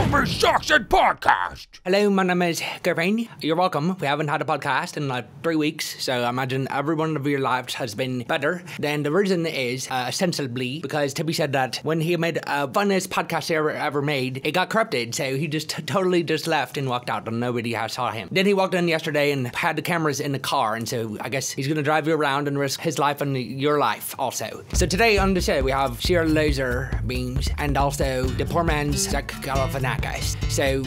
Toby Sucks at Podcasts. Hello, my name is Gryphon. You're welcome. We haven't had a podcast in like 3 weeks, so I imagine every one of your lives has been better. Then the reason is ostensibly because Toby said that when he made a funniest podcast he ever made, it got corrupted, so he just totally just left and walked out and nobody saw him. Then he walked in yesterday and had the cameras in the car, and so I guess he's gonna drive you around and risk his life and your life also. So today on the show we have Shira Lazar beams and also the poor man's Gryphon. So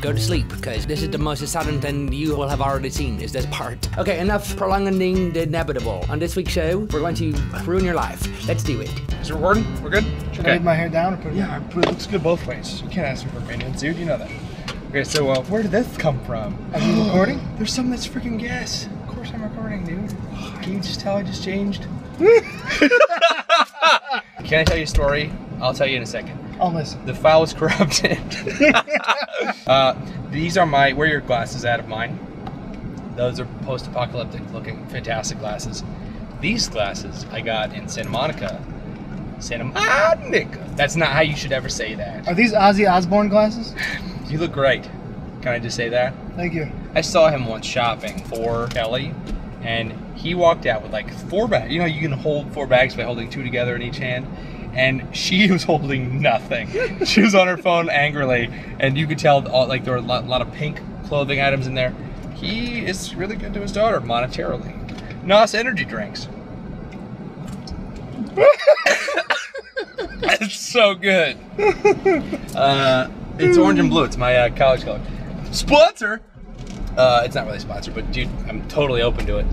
go to sleep because this is the most exciting thing you will have already seen is this part. Okay, enough prolonging the inevitable. On this week's show, we're going to ruin your life. Let's do it. Is it recording? We're good? Should I leave my hair down or put it Yeah, it looks good both ways. You can't ask me for opinions, dude. You know that. Okay, so where did this come from? Are you recording? There's some that's freaking gas. Of course I'm recording, dude. Can you just tell I just changed? Can I tell you a story? I'll tell you in a second. I'll listen. The file was corrupted. These are where are your glasses at of mine? Those are post-apocalyptic looking fantastic glasses. These glasses I got in Santa Monica. Santa Monica. That's not how you should ever say that. Are these Ozzy Osbourne glasses? You look great. Can I just say that? Thank you. I saw him once shopping for Kelly, and he walked out with like 4 bags. You know, you can hold 4 bags by holding 2 together in each hand. And she was holding nothing. She was on her phone angrily, and you could tell like there were a lot of pink clothing items in there. He is really good to his daughter monetarily. NOS energy drinks. It's so good. It's orange and blue. It's my college color. Sponsor. It's not really sponsored, but dude, I'm totally open to it.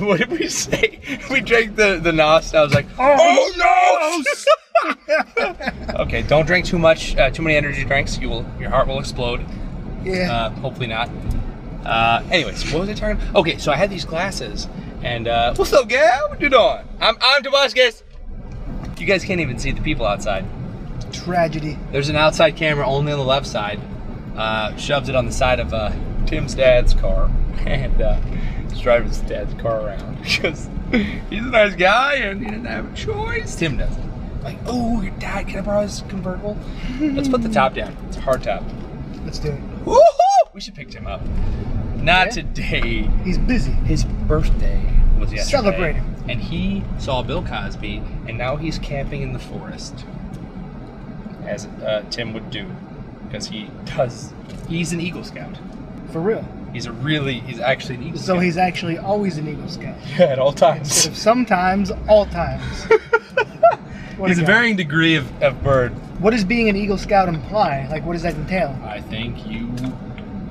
What did we say? We drank the NOS. I was like, oh no! Okay, don't drink too much, too many energy drinks. Your heart will explode. Yeah. Hopefully not. Anyways, what was I talking about? Okay, so I had these glasses, and what's up, gal? What you doing? I'm Toby Sucks. You guys can't even see the people outside. Tragedy. There's an outside camera only on the left side. Shoves it on the side of Tim's dad's car, and he's driving his dad's car around because he's a nice guy and he doesn't have a choice. Tim doesn't. Like, oh, your dad, can I borrow his convertible? Let's put the top down. It's a hard top. Let's do it. Woohoo! We should pick Tim up. Not today. He's busy. His birthday was yesterday. Celebrating. And he saw Bill Cosby, and now he's camping in the forest, as Tim would do, because he's an Eagle Scout. For real. He's actually an Eagle Scout. So he's actually always an Eagle Scout. Yeah, at all times. Instead of sometimes, all times. He's a varying degree of bird. What does being an Eagle Scout imply? Like, what does that entail? I think you,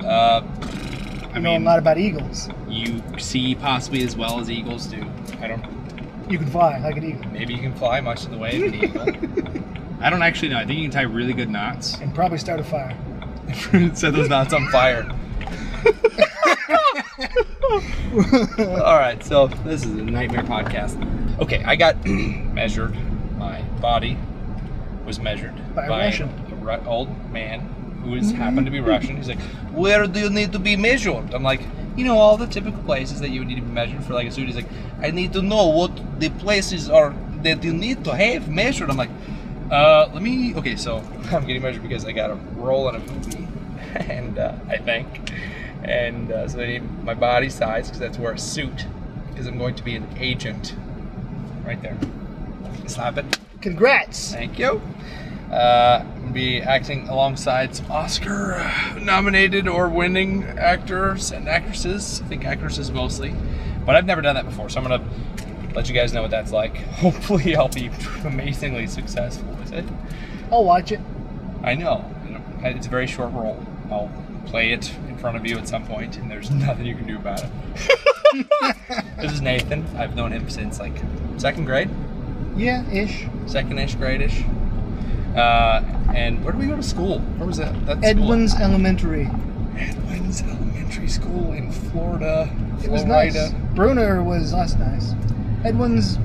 I know a lot about eagles. You see possibly as well as eagles do. You can fly like an eagle. Maybe you can fly much in the way of an eagle. I don't actually know. I think you can tie really good knots. And probably start a fire. Set those knots on fire. Alright, so this is a nightmare podcast. Okay, I got measured. My body was measured by an old man who happened to be Russian. He's like, where do you need to be measured? I'm like, you know, all the typical places that you would need to be measured for like a suit. He's like, I need to know what the places are that you need to have measured. I'm like, okay, so I'm getting measured because I got a role in a movie, and I think, and so they need my body size because that's where a suit, because I'm going to be an agent. Right there. Slap it. Congrats. Thank you. I'm going to be acting alongside some Oscar-nominated or winning actors and actresses. I think actresses mostly. But I've never done that before, so I'm going to let you guys know what that's like. Hopefully I'll be amazingly successful with it. I'll watch it. I know. It's a very short role. I'll play it in front of you at some point, and there's nothing you can do about it. This is Nathan. I've known him since like 2nd grade. Yeah, ish. 2nd-ish grade-ish. And where did we go to school? Where was that? Edwin's Elementary. Edwin's Elementary School in Florida. It was nice. Bruner was less nice. Edwin's.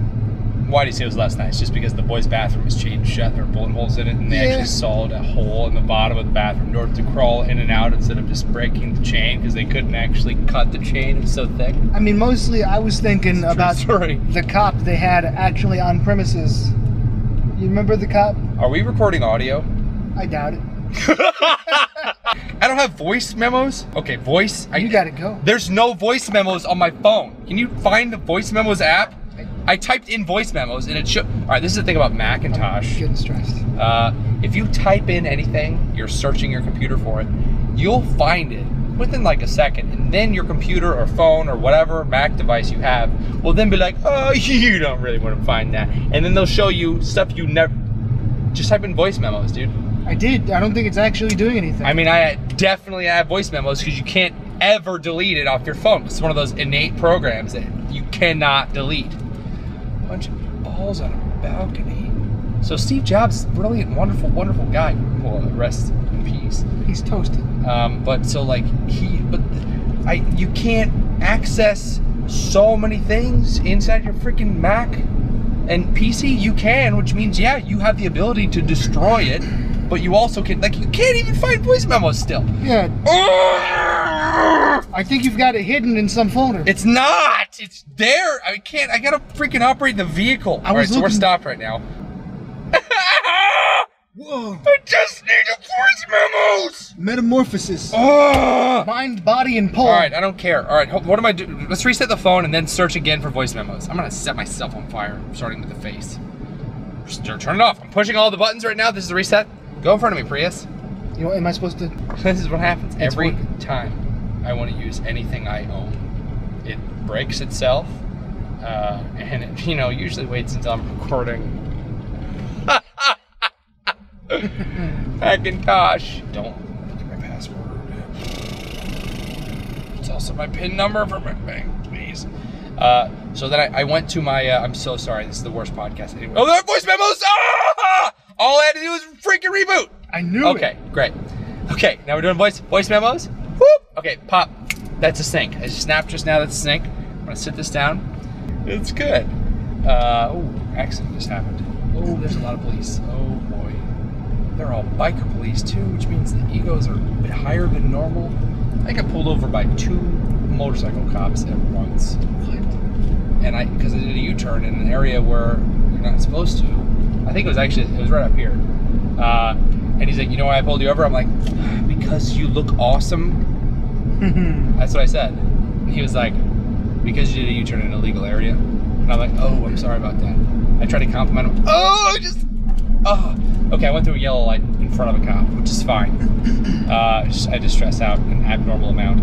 Why do you say it was less nice? Just because the boys' bathroom was chained shut, there were bullet holes in it, and they actually sawed a hole in the bottom of the bathroom door to crawl in and out instead of just breaking the chain because they couldn't actually cut the chain. It was so thick. I mean, mostly I was thinking about the cop they had actually on premises. You remember the cop? Are we recording audio? I doubt it. I don't have voice memos. Okay, voice. You gotta go. There's no voice memos on my phone. Can you find the voice memos app? I typed in voice memos and it showed. All right, this is the thing about Macintosh. I'm getting stressed. If you type in anything, you're searching your computer for it, you'll find it within like a second, and then your computer or phone or whatever Mac device you have will then be like, oh, you don't really want to find that, and then they'll show you stuff you never. Just type in voice memos, dude. I did. I don't think it's actually doing anything. I mean, I definitely have voice memos because you can't ever delete it off your phone. It's one of those innate programs that you cannot delete. Bunch of balls on a balcony. So Steve Jobs, brilliant, wonderful, wonderful guy. Well, rest in peace. He's toasted. But so like you can't access so many things inside your freaking Mac and PC. You can, which means yeah, you have the ability to destroy it, but you also can you can't even find voice memos still. Yeah. I think you've got it hidden in some folder. It's not. It's there. I can't. I gotta freaking operate the vehicle. All right, so we're stopped right now. Whoa. I just need a voice memos. Metamorphosis. Oh. Mind, body, and pole. All right, I don't care. All right, what am I doing? Let's reset the phone and then search again for voice memos. I'm gonna set myself on fire, starting with the face. Turn it off. I'm pushing all the buttons right now. This is the reset. Go in front of me, Prius. You know, am I supposed to? This is what happens every working. time I want to use anything I own. It breaks itself, and it, usually waits until I'm recording. Macintosh. Don't look at my password. It's also my PIN number for my bank, please. So then I went to my. I'm so sorry. This is the worst podcast anyway. Oh, there are voice memos. Ah! All I had to do was freaking reboot. I knew it. Okay, great. Okay, now we're doing voice memos. Whoop. Okay, pop. That's a sync. I snapped just now. That's a sync. I'm gonna sit this down. It's good. Oh, accident just happened. Oh, there's a lot of police. Oh boy. They're all biker police too, which means the egos are a bit higher than normal. I got pulled over by 2 motorcycle cops at once. What? And because I did a U-turn in an area where you're not supposed to. I think it was right up here. And he's like, you know why I pulled you over? I'm like, because you look awesome. That's what I said. And he was like, because you did a U-turn in an illegal area. And I'm like, oh, I'm sorry about that. I tried to compliment him. Okay, I went through a yellow light in front of a cop, which is fine. I just stressed out an abnormal amount.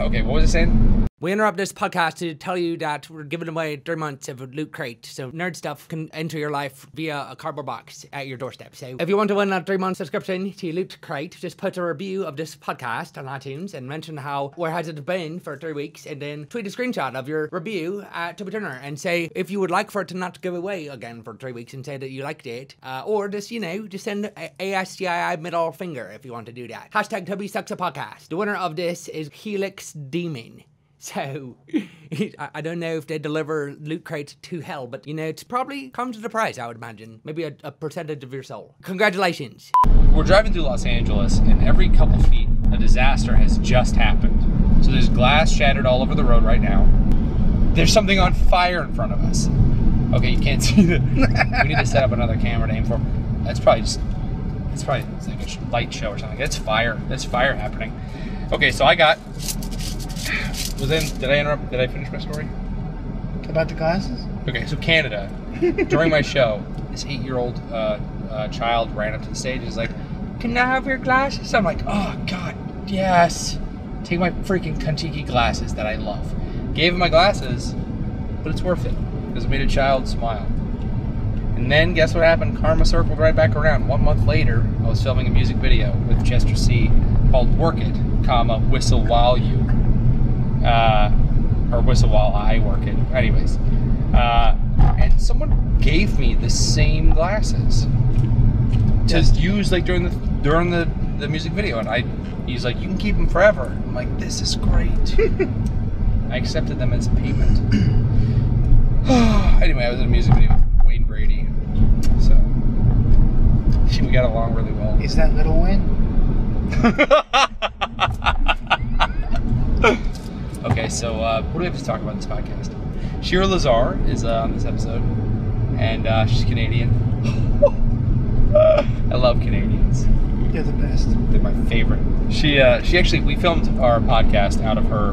Okay, what was I saying? We interrupt this podcast to tell you that we're giving away 3 months of Loot Crate, so nerd stuff can enter your life via a cardboard box at your doorstep. So if you want to win a 3-month subscription to Loot Crate, just put a review of this podcast on iTunes and mention where has it been for 3 weeks, and then tweet a screenshot of your review at Toby Turner and say if you would like for it to not go away again for 3 weeks and say that you liked it, or just send a ASCII middle finger if you want to do that. Hashtag Toby Sucks at Podcast. The winner of this is Helix Demon. So, I don't know if they deliver Loot Crate to hell, but, it's probably comes with a price, I would imagine. Maybe a percentage of your soul. Congratulations. We're driving through Los Angeles, and every couple feet, a disaster has just happened. So there's glass shattered all over the road right now. There's something on fire in front of us. Okay, you can't see that. We need to set up another camera to aim for. It's probably like a light show or something. It's fire. There's fire happening. Okay, so I got... Did I interrupt? Did I finish my story? About the glasses? Okay, so Canada, during my show, this 8-year-old child ran up to the stage and was like, can I have your glasses? I'm like, oh, God, yes. Take my freaking Kentucky glasses that I love. Gave him my glasses, but it's worth it because it made a child smile. And then guess what happened? Karma circled right back around. 1 month later, I was filming a music video with Chester C called Work It, Whistle While You. Or whistle while I work it. Anyways, and someone gave me the same glasses to use like during the music video, and he's like, you can keep them forever. I'm like, this is great. I accepted them as payment. Anyway, I was in a music video with Wayne Brady, so we got along really well. Is that Little Wayne? Okay, so what do we have to talk about in this podcast? Shira Lazar is on this episode, and she's Canadian. I love Canadians. They're the best. They're my favorite. She actually, we filmed our podcast out of her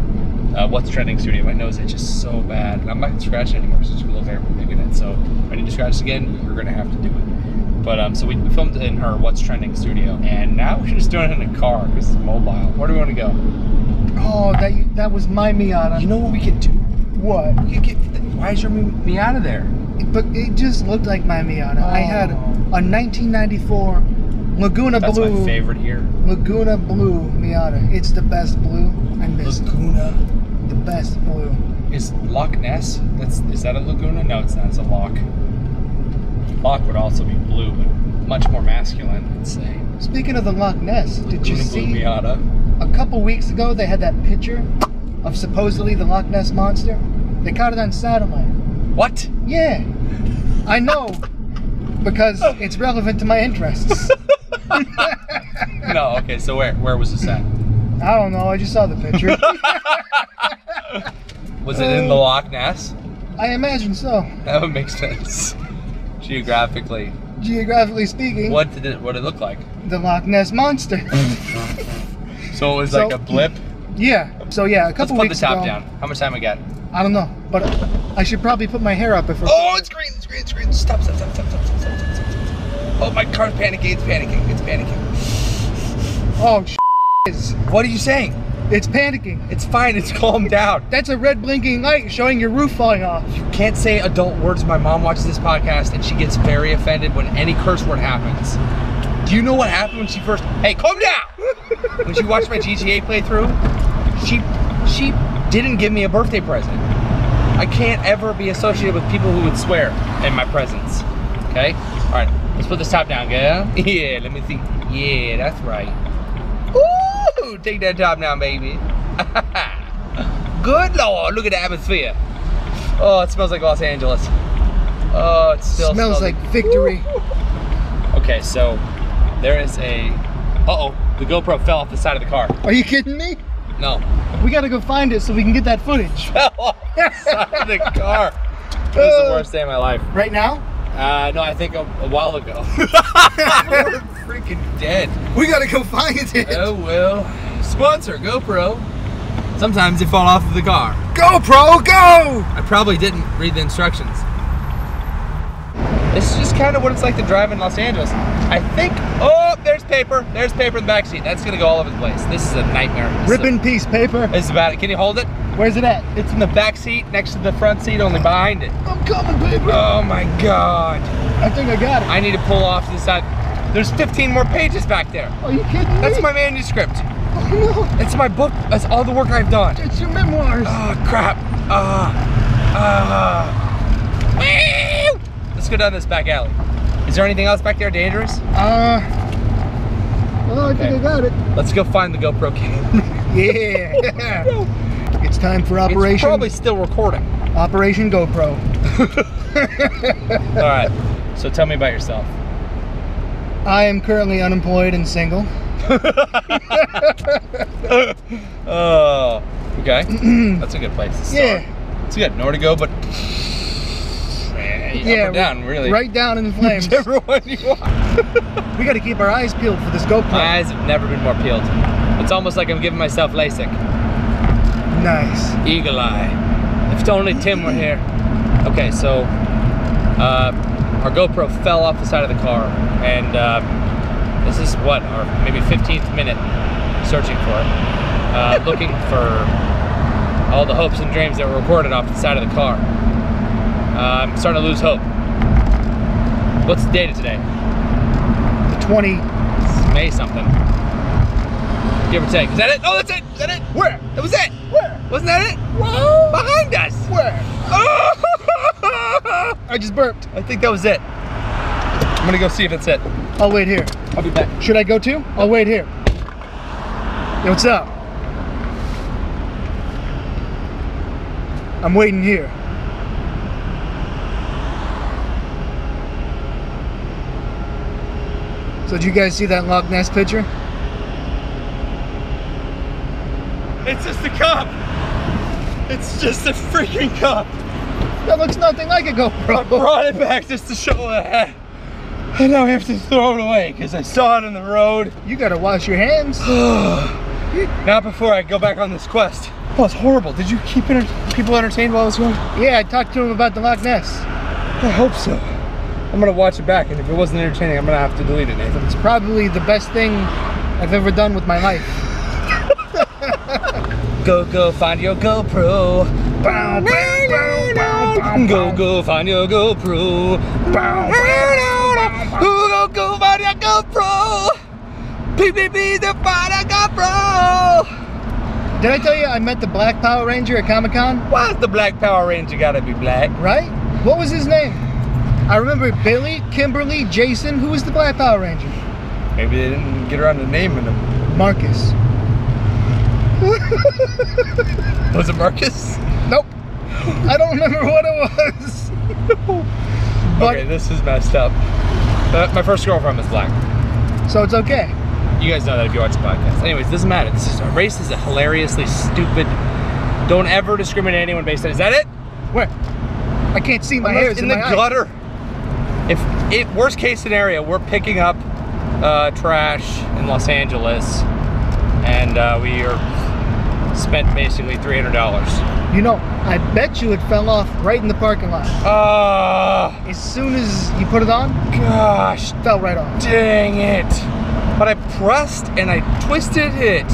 What's Trending studio. My nose itches so bad. And I'm not scratching anymore because it's a little hair big in it. So if I need to scratch it again, you're going to have to do it. But so we filmed in her What's Trending studio. And now we're just doing it in a car because it's mobile. Where do we want to go? Oh, that was my Miata. You know what we could do? What? We could get, why is your Miata there? But it just looked like my Miata. I had a 1994 Laguna That's Blue. my favorite here. Laguna Blue Miata. It's the best blue. I miss it. Laguna. The best blue. Is Loch Ness? Is that a Laguna? No, it's not. It's a Loch. Loch would also be blue, but much more masculine, I'd say. Speaking of the Loch Ness, did you Laguna see? Blue Miata. A couple weeks ago, they had that picture of supposedly the Loch Ness monster. They caught it on satellite. What? Yeah, I know, because it's relevant to my interests. No, okay, so where was this at? I don't know, I just saw the picture. Was it in the Loch Ness? I imagine so. That would make sense. Geographically. Geographically speaking, What did it look like? the Loch Ness monster. So it was like a blip? Yeah, so yeah, a Let's couple put the weeks top ago. down. How much time we got? I don't know, but I should probably put my hair up if we're... Oh, it's green, it's green, it's green. Stop. Oh, my car's panicking, it's panicking. Oh, What are you saying? it's panicking. It's fine, it's calmed down. That's a red blinking light showing your roof falling off. You can't say adult words. My mom watches this podcast and she gets very offended when any curse word happens. Do you know what happened when she first... Hey, calm down! When she watched my GTA playthrough, she didn't give me a birthday present. I can't ever be associated with people who would swear in my presence. Okay? Alright, let's put this top down, girl. Yeah, let me see. Yeah, that's right. Ooh, take that top down, baby. Good Lord, look at the atmosphere. Oh, it smells like Los Angeles. Oh, it still Smells like victory. Okay, so there is a... Uh-oh, the GoPro fell off the side of the car. Are you kidding me? No. We gotta go find it so we can get that footage. Fell off the side of the car. It was the worst day of my life. Right now? No, I think a while ago. We're freaking dead. We gotta go find it. Oh, well. Sponsor, GoPro. Sometimes they fall off of the car. GoPro, go! I probably didn't read the instructions. This is just kind of what it's like to drive in Los Angeles. I think, oh, there's paper. There's paper in the back seat. That's gonna go all over the place. This is a nightmare. Ribbon piece paper. This is about it. Can you hold it? Where's it at? It's in the back seat next to the front seat, only behind it. I'm coming, baby. Oh my God. I think I got it. I need to pull off to the side. There's 15 more pages back there. Are you kidding me? That's my manuscript. Oh no. It's my book. That's all the work I've done. It's your memoirs. Oh crap. Let's go down this back alley. Is there anything else back there dangerous? Well, I think I got it. Let's go find the GoPro camera. Yeah. It's time for Operation. It's probably still recording. Operation GoPro. All right. So tell me about yourself. I am currently unemployed and single. Oh, okay. That's a good place to start. Yeah. It's good. Nowhere to go, but Yeah, up or down, really. Right down in the flames. Whichever one you want. We got to keep our eyes peeled for this GoPro. My eyes have never been more peeled. It's almost like I'm giving myself LASIK. Nice. Eagle eye. If only Tim were here. Okay, so our GoPro fell off the side of the car, and this is what, our maybe 15th minute searching for it, looking for all the hopes and dreams that were recorded off the side of the car. I'm starting to lose hope. What's the date of today? The 20. It's May something. Give or take. Is that it? Oh, that's it. Is that it? Where? That was it. Where? Wasn't that it? Whoa. Behind us. Where? Oh! I just burped. I think that was it. I'm gonna go see if it's it. I'll wait here. I'll be back. Should I go too? I'll wait here. Yo, what's up? I'm waiting here. So did you guys see that Loch Ness picture? It's just a cup. It's just a freaking cup. That looks nothing like a I GoPro. brought it back just to show the head. And now I have to throw it away because I saw it on the road. You gotta wash your hands. Not before I go back on this quest. Oh, it's horrible. Did you keep people entertained while I was going? Yeah, I talked to him about the Loch Ness. I hope so. I'm gonna watch it back, and if it wasn't entertaining, I'm gonna have to delete it, Nathan. It's probably the best thing I've ever done with my life. Go, find your GoPro. Bow, bow, bow, bow, bow. Go, find your GoPro. Bow, bow, bow. Go, find your GoPro. Beep, beep, beep, the find a GoPro. Did I tell you I met the Black Power Ranger at Comic-Con? Why's the Black Power Ranger gotta be black? Right? What was his name? I remember Billy, Kimberly, Jason. Who was the Black Power Ranger? Maybe they didn't get around to naming him. Marcus. Was it Marcus? Nope. I don't remember what it was. But, okay, this is messed up. My first girlfriend was black. so it's okay. You guys know that if you watch the podcast. Anyways, doesn't matter. Race is a hilariously stupid. Don't ever discriminate anyone based on. Is that it? Where? I can't see my hairs in the my gutter. If worst case scenario, we're picking up trash in Los Angeles, and we are spent basically $300. You know, I bet you it fell off right in the parking lot. As soon as you put it on, Gosh, it fell right off. dang it! But I pressed and I twisted it.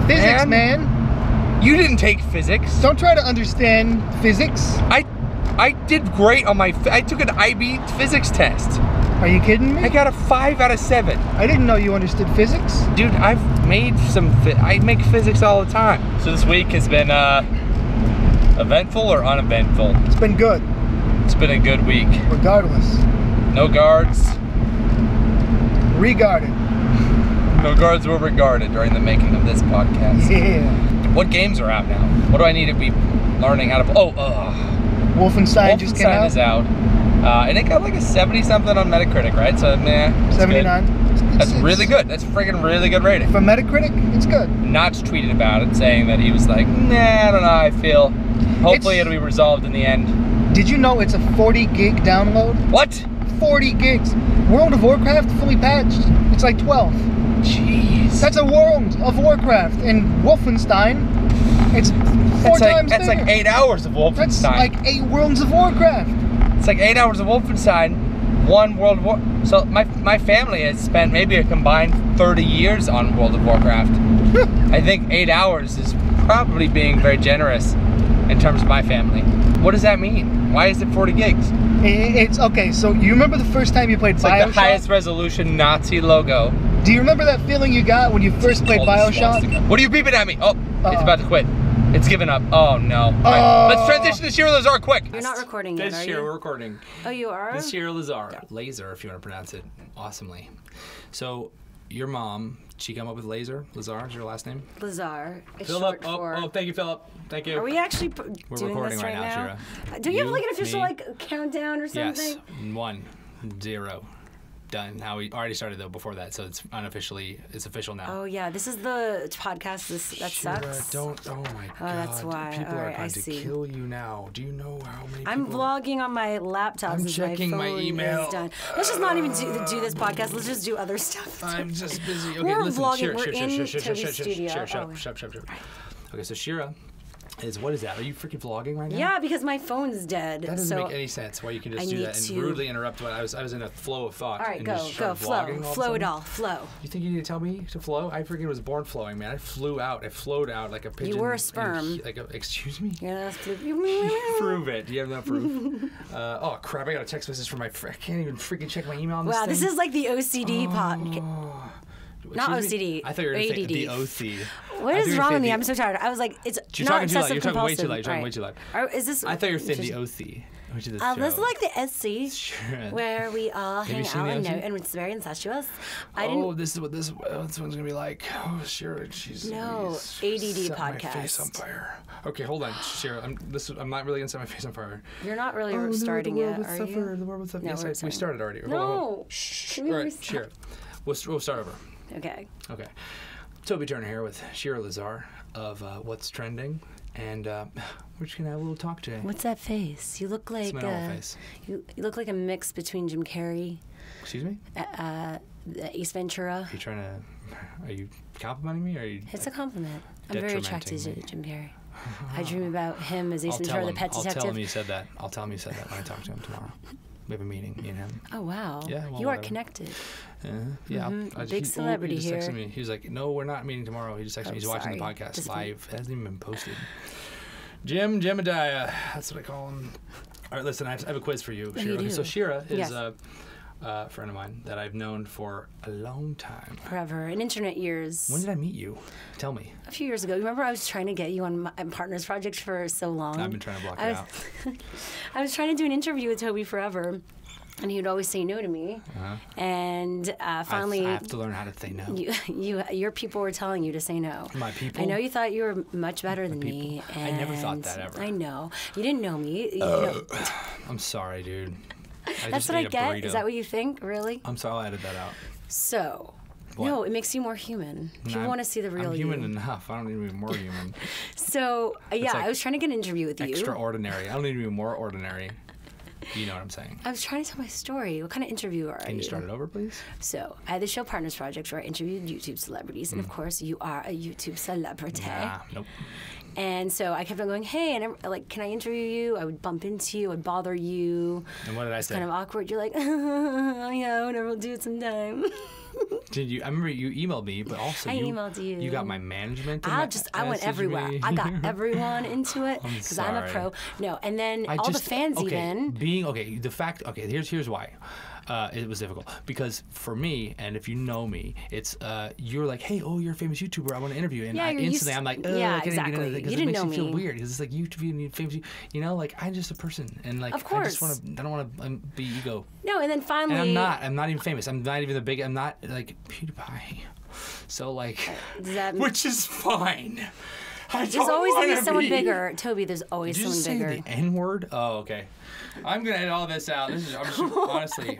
Physics, man. You didn't take physics. Don't try to understand physics. I did great on my. I took an IB physics test. Are you kidding me? I got a 5 out of 7. I didn't know you understood physics. Dude, I've made I make physics all the time. So this week has been eventful or uneventful? It's been good, It's been a good week. regardless. No guards. Regarded. No guards were regarded during the making of this podcast. Yeah. What games are out now? What do I need to be learning how to? Wolfenstein just came Wolfenstein out. is out. And it got like a 70-something on Metacritic, right? So, meh. it's 79. good. That's really good. That's freaking really good rating. For Metacritic, it's good. Notch tweeted about it, saying that he was like, nah, I don't know how I feel. Hopefully it'll be resolved in the end. Did you know it's a 40 gig download? What? 40 gigs. World of Warcraft fully patched. It's like 12. Jeez. That's a World of Warcraft. And Wolfenstein, it's four times That's bigger. like 8 hours of Wolfenstein. That's like 8 Worlds of Warcraft. It's like 8 hours of Wolfenstein, 1 World of War. So my family has spent maybe a combined 30 years on World of Warcraft. I think 8 hours is probably being very generous in terms of my family. What does that mean? Why is it 40 gigs? It's okay. So you remember the first time you played It's Bioshock? like the highest resolution Nazi logo. Do you remember that feeling you got when you first played Bioshock? What are you beeping at me? Oh, it's about to quit. It's given up. Oh no. All right, let's transition to Shira Lazar quick. You're not recording yet, This are year you? we're recording. Oh, you are? This Shira Lazar. Laser, if you want to pronounce it awesomely. So, your mom, she come up with Lazar? Lazar is your last name? Lazar. It's Philip. short for... Oh, thank you, Philip. Thank you. Are we actually We're doing recording this right now, now? Shira. Do you have like an official me. like countdown or something? Yes. 1, 0. Done. Now we already started though before that, so it's official now. Oh yeah, this is the podcast. That Shira, sucks. don't. Oh my god. that's why. People All are right, trying I to see. kill you now. Do you know how many? I'm people... vlogging on my laptop. I'm since checking my phone email. Is done. Let's just not even do this podcast. Let's just do other stuff. I'm just busy. Okay, We're listen. vlogging. Shira, We're Shira, in Shira, Shira, Toby's Shira, studio. Shira, Shira, Oh. shut. Okay, so Shira is, what is that? Are you freaking vlogging right now? Yeah, because my phone's dead. That doesn't so make any sense. Why you can just I do need that and to- rudely interrupt when I was in a flow of thought. all right, and go, just go, started flow, vlogging all of a flow it sudden? all, flow. You think you need to tell me to flow? I freaking was born flowing, man. I flew out. I flowed out like a pigeon. were a in sperm. Excuse me? Yeah, that's Prove it. Do you have that proof? Oh crap! I got a text message from my friend. I can't even freaking check my email on this Wow, thing. this is like the OCD podcast. Not Excuse me? OCD. I thought you were going to say ADD. the OC. What is wrong with me? I'm so tired. I was like, it's You're not talking too loud. obsessive You're talking way too compulsive. loud. You're talking All way too loud. Is this? I thought you were saying the OC. Which is this This is show. like the SC, Sure. where we all you hang seen out the and, OC? and it's very incestuous. Oh, this is what this one's gonna be like. Oh, Shira, she's No, she's ADD set my face on podcast. fire. Okay, hold on, Shira. I'm not really gonna set my face on fire. You're not really Oh, starting no, the world yet, would are suffer. you? The world would suffer. No, Yes, we're we starting. started already. Hold on. No. Shh. Can we All right, restart? Shira. We'll start over. Okay. Okay. Toby Turner here with Shira Lazar of What's Trending, and we're just gonna have a little talk today. What's that face? You look like my normal face. You look like a mix between Jim Carrey Excuse me? Ace Ventura. Are you complimenting me? Or are you? It's a compliment. I'm very attracted to Jim Carrey. I dream about him as Ace I'll Ventura, the pet detective. I'll tell him you said that. I'll tell him you said that when I talk to him tomorrow. We have a meeting, me and him. Oh, wow. Yeah, well, you are whatever. Connected. Yeah. Big celebrity he just here. texted me. He was like, no, we're not meeting tomorrow. He just texted me. He's watching the sorry. podcast live. It hasn't even been posted. Jemediah. That's what I call him. All right, listen, I have a quiz for you, Shira. You Okay, do. so Shira is Yes. a friend of mine that I've known for a long time. Forever. In internet years. When did I meet you? Tell me. A few years ago. Remember I was trying to get you on my Partners Project for so long? I've been trying to block it out. I was trying to do an interview with Toby forever, and he would always say no to me. And finally... I have to learn how to say no. Your people were telling you to say no. My people? I know you thought you were much better than me. I never thought that ever. I know. You didn't know me. You know. I'm sorry, dude. That's what I get? Is that what you think? Really? I'm sorry, I'll edit that out. So... What? No, it makes you more human. People want to see the real I'm human you. enough. I don't need to be more human. So, yeah, like I was trying to get an interview with you. Extraordinary. I don't need to be more ordinary. You know what I'm saying. I was trying to tell my story. What kind of interview are you? Can you start it over, please? So, I had the show Partners Project where I interviewed YouTube celebrities. And, of course, you are a YouTube celebrity. Nope. And so I kept on going, hey, and like, can I interview you? I would bump into you. I would bother you. And what did I It's say? kind of awkward. You're like, yeah, whatever, we'll do it sometime. Did you? I remember you emailed me, but also I emailed you. You got my management. I went everywhere. Me. I got everyone into it because I'm a pro. No, and then the fans even. Here's why. It was difficult because for me, and if you know me, it's you're like, hey, you're a famous YouTuber. I want to interview you, and instantly I'm like, yeah, I can't exactly. get into it because You it didn't makes know me feel me. weird because it's like YouTube and famous. Like I'm just a person, and like Of course. I don't want to be ego. No, and then finally. And I'm not even famous. I'm not even I'm not like PewDiePie. So like, which is fine. There's always going to be someone bigger. Toby, there's always Did you someone just bigger. say the N-word? Oh, okay. I'm going to edit all this out. Honestly.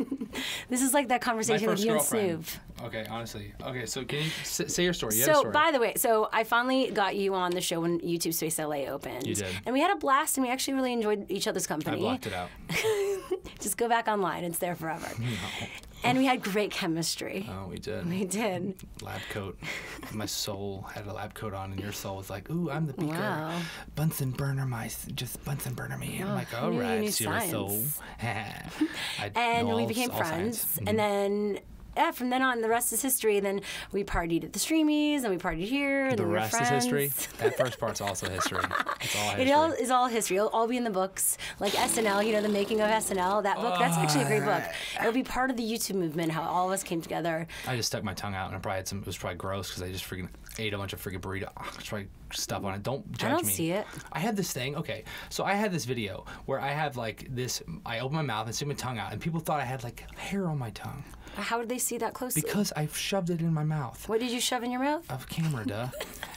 This is like that conversation with you and girlfriend. Snoop. Okay, honestly. Okay, so can you say your story? You had a So, story. by the way, I finally got you on the show when YouTube Space LA opened. You did. And we had a blast, and we actually really enjoyed each other's company. I blocked it out. Just go back online. It's there forever. No. And we had great chemistry. Oh, we did. We did. Lab coat. My soul had a lab coat on, and your soul was like, ooh, I'm the beaker. Wow. Bunsen burner just Bunsen burner me. And I'm like, all you right, knew Shira soul. science. I And know we all became friends. science. And then... Yeah, from then on, the rest is history. And then we partied at the Streamies, and we partied here, and The then we were rest is friends. history. That first part's also history. It's all history. It is all history. It'll all be in the books. Like SNL, the making of SNL, that book, that's actually a great book. It'll be part of the YouTube movement, how all of us came together. I just stuck my tongue out, and I probably had it was probably gross because I just freaking ate a bunch of freaking burrito. Try stuff on it. Don't judge me. I don't see it. I had this thing. Okay, so I had this video where I have like this. I open my mouth and stick my tongue out, and people thought I had like hair on my tongue. How did they see that closely? Because I shoved it in my mouth. What did you shove in your mouth? A camera, duh.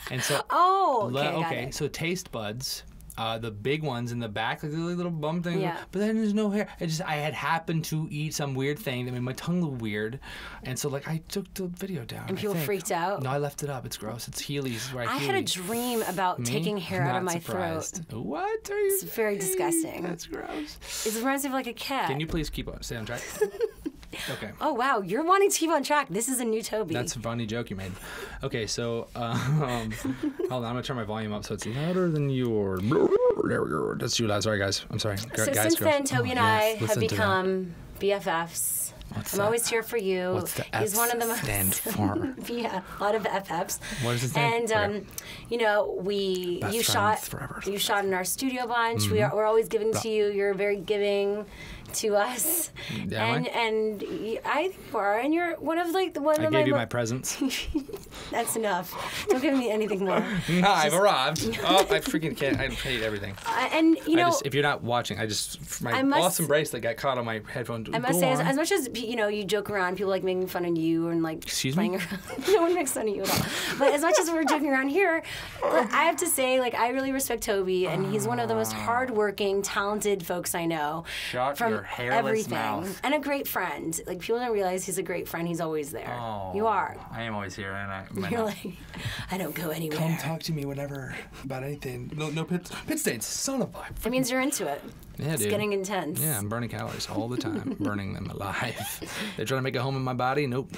And so. Oh, okay, got it. So taste buds. The big ones in the back, like the little bum thing. Yeah. But then there's no hair. I had happened to eat some weird thing that made my tongue look weird, and so like I took the video down. And people freaked out? No, I left it up. It's gross. It's Heelys where I had a dream about taking hair out of my throat. What are you? It's very disgusting. That's gross. It reminds me of like a cat. Can you please stay on track? Okay. Oh wow, you're wanting to keep on track. This is a new Toby. That's a funny joke you made. Okay, so hold on, I'm gonna turn my volume up so it's louder than yours. There we go. That's too loud. Sorry, guys. I'm sorry. So Guys, since then, girls. Toby and I have become BFFs. I'm always here for you. What's the F He's one of the most stand for? Yeah, a lot of FFs. What does it stand for? And you shot in our studio bunch. Mm-hmm. We're always giving to you. You're very giving to us. Am and I think you are, and you're one of like one I of gave you my my presents. That's enough. Don't give me anything more. No, I've arrived. Oh, I freaking can't. I hate everything. And if you're not watching, my awesome bracelet got caught on my headphone. I must say, as much as you joke around, people like making fun of you and like playing around. No one makes fun of you at all. But as much as we're joking around here, I have to say, like, I really respect Toby, and he's one of the most hardworking, talented folks I know. Shut your hairless everything. mouth. And a great friend. Like, people don't realize he's a great friend. He's always there. Oh, you are. I am always here, and You're like, I don't go anywhere. Come talk to me whenever about anything. No pit stains. Son of a. It means you're into it. Yeah, It's dude. getting intense. Yeah, I'm burning calories all the time, burning them alive. They're trying to make a home in my body. Nope.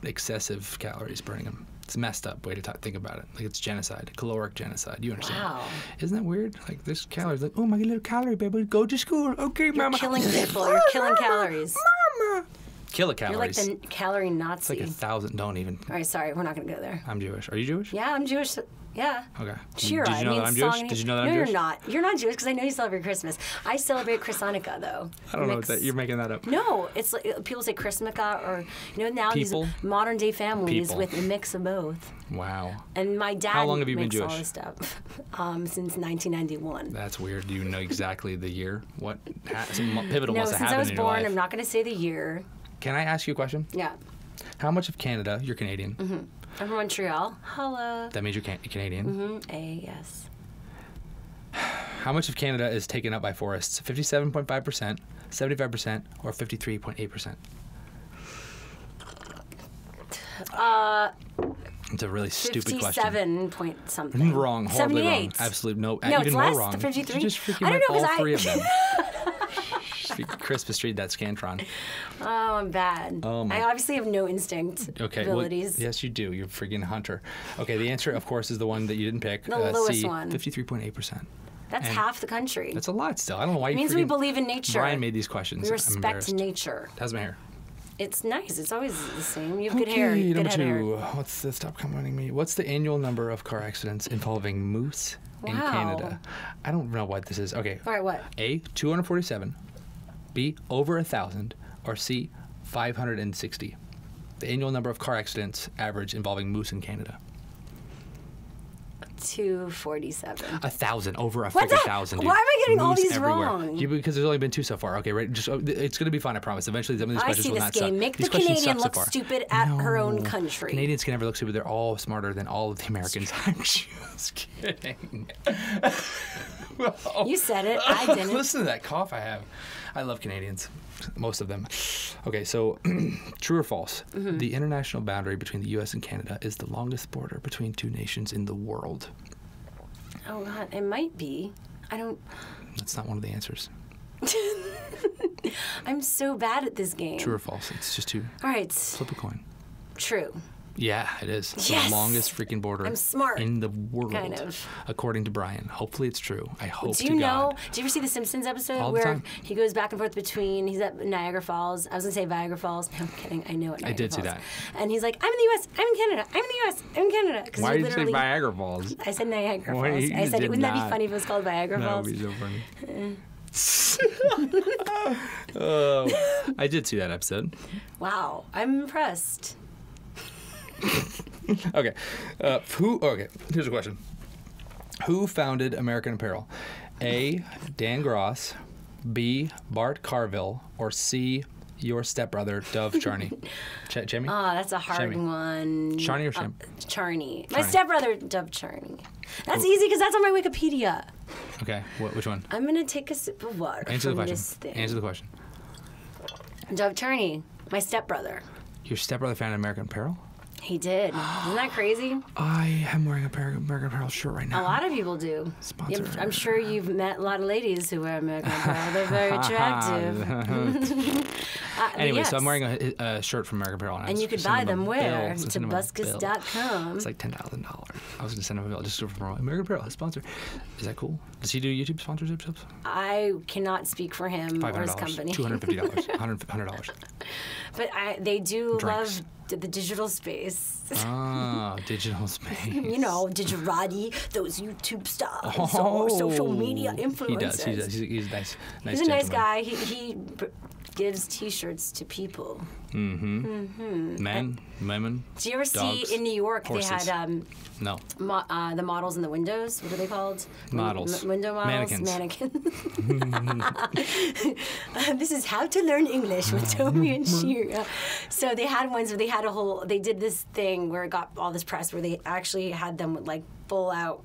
Excessive calories, burning them. It's a messed up way to think about it. Like, it's genocide, caloric genocide. You understand? Wow. Isn't that weird? Like, there's calories. Like, oh, my little calorie baby, go to school. Okay, You're mama. killing people. You're killing calories. Mama. Kill a You're like calories. the calorie Nazi. It's like 1,000. Don't even. All right, sorry, we're not gonna go there. I'm Jewish. Are you Jewish? Yeah, I'm Jewish. Yeah. Okay. Shira. Did you know that I'm Jewish? Did you know that I'm no, Jewish? you're not. You're not Jewish because I know you celebrate Christmas. I celebrate Chrisanica though. I don't know what that. You're making that up. No, it's like people say Chrismica or now People? these modern day families People. with a mix of both. Wow. And my dad How long have you been makes all Jewish? this stuff since 1991. That's weird. Do you know exactly the year? What some pivotal No, must have since I happened was in your born, life? I'm not going to say the year. Can I ask you a question? Yeah. How much of Canada? You're Canadian. Mm-hmm. I'm from Montreal. Hello. That means you're Canadian. Mm-hmm. Yes. How much of Canada is taken up by forests? 57.5%, 75%, or 53.8%? It's a really stupid question. 57 point something. Wrong. Horribly 78. wrong. Absolutely no. No, even it's more less. wrong. The 53. You just freaking I don't went know, 'cause all three of them. I. Christmas tree that Scantron. Oh, I'm bad. Oh, my. I obviously have no instinct abilities. Well, yes, you do. You're a freaking hunter. Okay, the answer, of course, is the one that you didn't pick. The lowest C, one. 53.8%. That's half the country. That's a lot still. I don't know why it you means we believe in nature. Brian made these questions. We I'm respect embarrassed. nature. How's my hair? It's nice. It's always the same. You have good hair. Good Number head hair. 2. What's the stop commenting me? What's the annual number of car accidents involving moose in Wow. Canada? I don't know what this is. Okay. All right, what? A, 247. B, over 1,000. Or C, 560. The annual number of car accidents average involving moose in Canada. 247. 1,000, over a What freaking the- 1,000. Dude. Why am I getting all Moose these everywhere. wrong? Because there's only been 2 so far. Okay, right? Just it's gonna be fine. I promise. Eventually, some of these I questions see will this not game. suck. Make These the questions Canadian suck so look far. stupid at her own No. country. Canadians can never look stupid. They're all smarter than all of the Americans. I'm just kidding. You said it. I didn't. Listen to that cough I have. I love Canadians. Most of them. Okay, so true or false? Mm-hmm. The international boundary between the U.S. and Canada is the longest border between 2 nations in the world. Oh, God. It might be. I don't. That's not one of the answers. I'm so bad at this game. True or false? It's just 2. All right. Flip a coin. True. Yeah, it is. It's Yes! the longest freaking border I'm smart. in the world. Kind of. According to Brian. Hopefully it's true. I hope Do to you know? God. Do you ever see the Simpsons episode All the where time. he goes back and forth between? He's at Niagara Falls. I was gonna say Viagra Falls. No, I'm kidding. I know it. I did see that. And he's like, "I'm in the U.S. I'm in Canada. I'm in the U.S. I'm in Canada." 'Cause Why you did you say literally- Viagra Falls? I said Niagara Why, Falls. you I said, did wouldn't that not. be funny if it was called Viagra That Falls? would be so funny. Oh, I did see that episode. Wow, I'm impressed. Okay. Okay, here's a question. Who founded American Apparel? A, Dan Gross, B, Bart Carville, or C, your stepbrother, Dove Charney? Jamie? Oh, that's a hard Shammy. one. Charney or Sham? Charney. My Charney. stepbrother, Dove Charney. That's easy because that's on my Wikipedia. Okay, which one? I'm gonna take a sip of water Answer the from question. this thing. Answer the question. Dove Charney, my stepbrother. Your stepbrother founded American Apparel? He did. Isn't that crazy? I am wearing a American Apparel shirt right now. A lot of people do. Sponsor. I'm sure you've met a lot of ladies who wear American Apparel. They're very attractive. Anyway, yes. so I'm wearing a shirt from American Apparel. And you could buy them where? To To buskus.com. It's like $10,000. I was going to send him a bill just for American Apparel, his sponsor. Is that cool? Does he do YouTube sponsorships? I cannot speak for him or his $500, company. $250, $100. But they do Drinks. love the digital space. Ah, digital space. You know, digitalati, those YouTube stars Oh, or social media influencers. He does. He's nice. He's a nice gentleman. guy. He gives T-shirts to people. Men, women. Did you ever dogs, see in New York horses. they had No. the models in the windows? What are they called? Models. Window models? Mannequins. This is how to learn English with Toby and Shira. So they had ones where they did this thing where it got all this press where they actually had them with like full out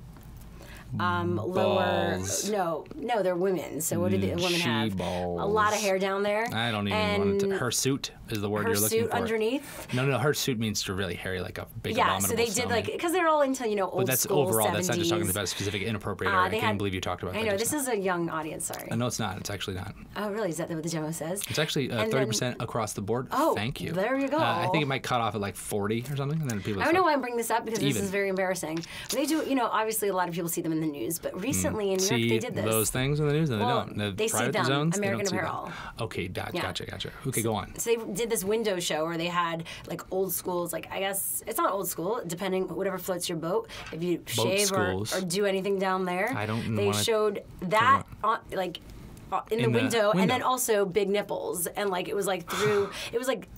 lower. Balls. No, they're women. So what do the women have? She-balls. A lot of hair down there. I don't even want to. Her suit is the word Her you're looking suit for. underneath. No, her suit means to really hairy, like a big abominable so they did snowman. because they're all into old But that's school overall. 70s. That's not just talking about a specific inappropriate area. I can't believe you talked about that. I know, just this now. is a young audience, sorry. No, it's not. It's actually not. Oh, really? Is that what the demo says? It's actually 30% across the board. Oh, thank you. there you go. I think it might cut off at like 40 or something, and then people. I don't know why I'm bringing this up because this even. is very embarrassing. They do, obviously a lot of people see them in the news, but recently in New York they did this. Those things in the news? No, Well, they don't. they see private them, zones, they American don't see them. Apparel. Okay, Yeah. gotcha. Okay, go on. So they did this window show where they had like old schools, like I guess it's not old school, depending whatever floats your boat. If you shave or do anything down there, I don't they wanna showed that on, like in the window, and then also big nipples, and like it was like through it was like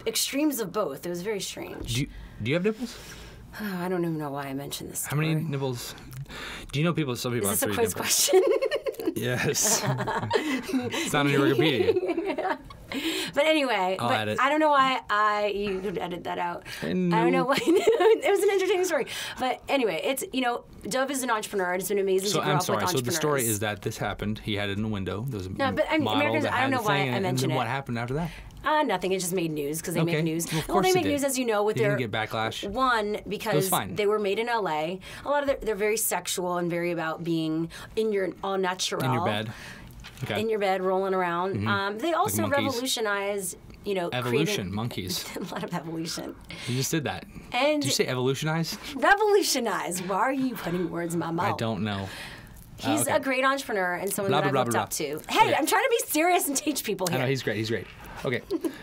extremes of both. It was very strange. Do you have nipples? I don't even know why I mentioned this. How many nipples? Do you know people? Some people Is have this a 3 quiz nipples. question? Yes. It's not on your Wikipedia. But anyway, edit. I don't know why you could edit that out. No. I don't know why. It was an entertaining story. But anyway, it's, Dove is an entrepreneur. It's been amazing to grow up with entrepreneurs. So the story is that this happened. He had it in a window. There was a No, but Americans, I don't know why I mentioned it. What happened after that? Nothing. It just made news because they make news. Well, of Well, course they it make did. news, as you know, with They their didn't get backlash. One because fine. they were made in LA. A lot of they're very sexual and very about being in your all natural. In your bed. Okay. In your bed, rolling around. They also monkeys. revolutionized, Evolution, creating monkeys. a lot of evolution. You just did that. And Did you say evolutionize? revolutionize. Why are you putting words in my mouth? I don't know. He's okay. a great entrepreneur and someone Blah, that blah, I've blah, looked blah, up to. blah. Hey, Okay. I'm trying to be serious and teach people I here. know, he's great. Okay.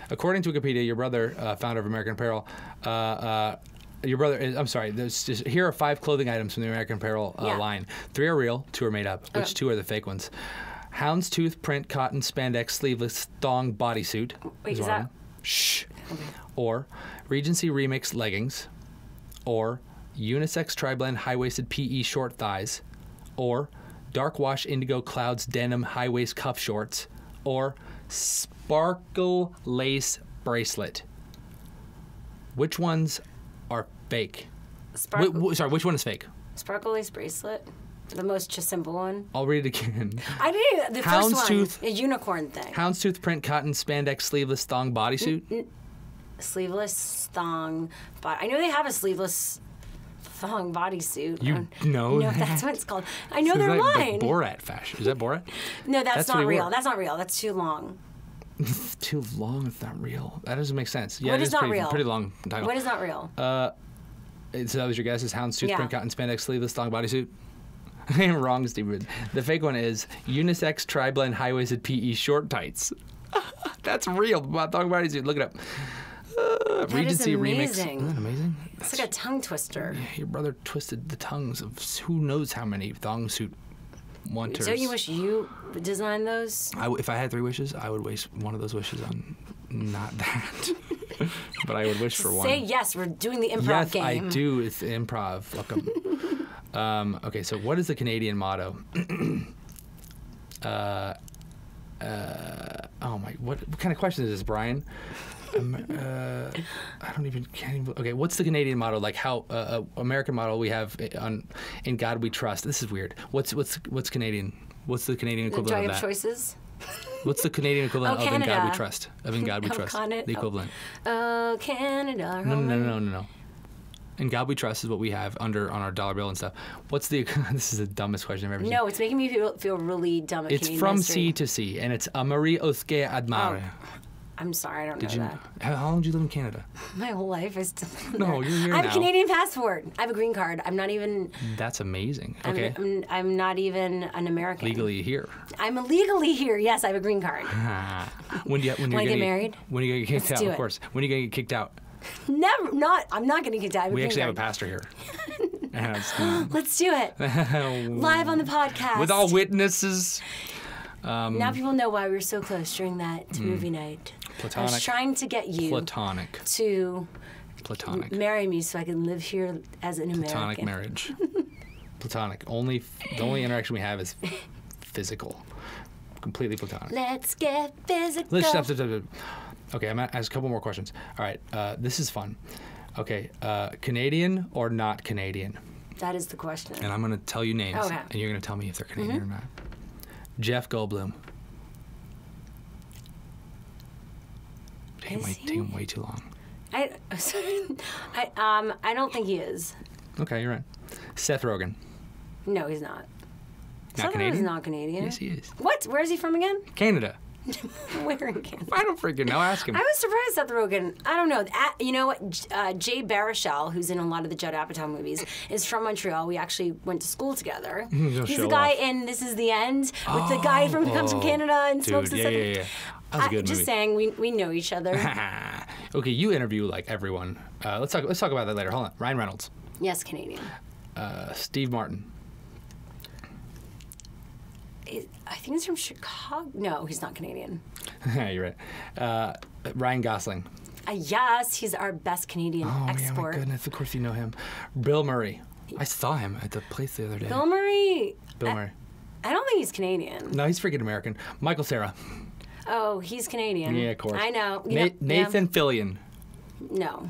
According to Wikipedia, your brother, founder of American Apparel, your brother is, I'm sorry, here are 5 clothing items from the American Apparel line. 3 are real, 2 are made up. Which 2 are the fake ones? Houndstooth print cotton spandex sleeveless thong bodysuit. Wait, is that? Shh. Okay. Or Regency Remix leggings. Or unisex tri-blend high-waisted PE short thighs. Or dark wash indigo clouds denim high-waist cuff shorts. Or sparkle lace bracelet. Which ones are fake? Which one is fake? Sparkle lace bracelet. The most just simple one. I'll read it again. I did the first Houndstooth, one. A unicorn thing. Houndstooth print cotton spandex sleeveless thong bodysuit. Sleeveless thong. I know they have a sleeveless thong bodysuit. You know No, that? that's what it's called. I know So they're is that lying. like Borat fashion. Is that Borat? No, that's what not he real. wore. That's not real. That's too long. Too long. It's not real. That doesn't make sense. Yeah, What it is not pretty, real? Pretty long title. What is not real? So that was your guess? Is Houndstooth Yeah. print cotton spandex sleeveless thong bodysuit? I am wrong, Steve. The fake one is unisex tri-blend high-waisted PE short tights. That's real. Thong bodysuit. Look it up. That Regency is Remix. amazing. Isn't that amazing? It's like a tongue twister. Your brother twisted the tongues of who knows how many thong suit wanters. Don't you wish you designed those? If I had 3 wishes, I would waste one of those wishes on not that. But I would wish for one. Say yes. We're doing the improv Yes, game. I do. It's improv. Welcome. Okay, so what is the Canadian motto? Oh my! What kind of question is this, Brian? I can't even. Okay, what's the Canadian motto? Like how American motto we have on "In God We Trust." This is weird. What's Canadian? What's the Canadian Do equivalent I of have that? choices? What's the Canadian equivalent of "In God We Canada. Trust"? Of "In God We Oh, Trust." Canada. The equivalent. Oh, Canada. No. In God We Trust is what we have on our dollar bill and stuff. What's the? This is the dumbest question I've ever seen. No, it's making me feel really dumb at It's Canadian from history. sea to sea, and it's Amari Oske Admare. I'm sorry, I don't Did know you? that. How long did you live in Canada? My whole life is still No, you're here I have now. a Canadian passport. I have a green card. I'm not even. That's amazing. Okay. I'm not even an American. Legally here. I'm illegally here. Yes, I have a green card. When you're Wanna get married? When are you gonna get kicked Let's out? do Of it. course. When are you gonna get kicked out? Never. Not. I'm not going to get died. We actually have a pastor here. Let's do it. Live on the podcast. With all witnesses. Now people know why we were so close during that movie night. Platonic. I was trying to get you Platonic. to Platonic. marry me so I can live here as an Platonic American. marriage. Platonic. The only interaction we have is physical. Completely platonic. Let's get physical. Let's stop. Okay, I'm gonna ask a couple more questions. All right, this is fun. Okay, Canadian or not Canadian? That is the question. And I'm going to tell you names, Okay. and you're going to tell me if they're Canadian or not. Jeff Goldblum. Taking way too long. I don't think he is. Okay, you're right. Seth Rogen. No, he's not. Not Canadian? He's not Canadian. Yes, he is. What? Where is he from again? Canada. Where in Canada? I don't freaking know. Ask him. I was surprised Seth Rogen. I don't know. You know what? Jay Baruchel, who's in a lot of the Judd Apatow movies, is from Montreal. We actually went to school together. He's the guy in This Is the End with the guy who comes from Canada and smokes the cigarette. Yeah. That was a good movie. Just saying, we know each other. Okay, you interview like everyone. Let's talk about that later. Hold on. Ryan Reynolds. Yes, Canadian. Steve Martin. I think he's from Chicago. No, he's not Canadian. You're right. Ryan Gosling. Yes, he's our best Canadian export. Oh my goodness! Of course you know him. Bill Murray. I saw him at the place the other day. Bill Murray. Bill Murray. I don't think he's Canadian. No, he's freaking American. Michael Cera. Oh, he's Canadian. Yeah, of course. I know. Nathan Fillion. No.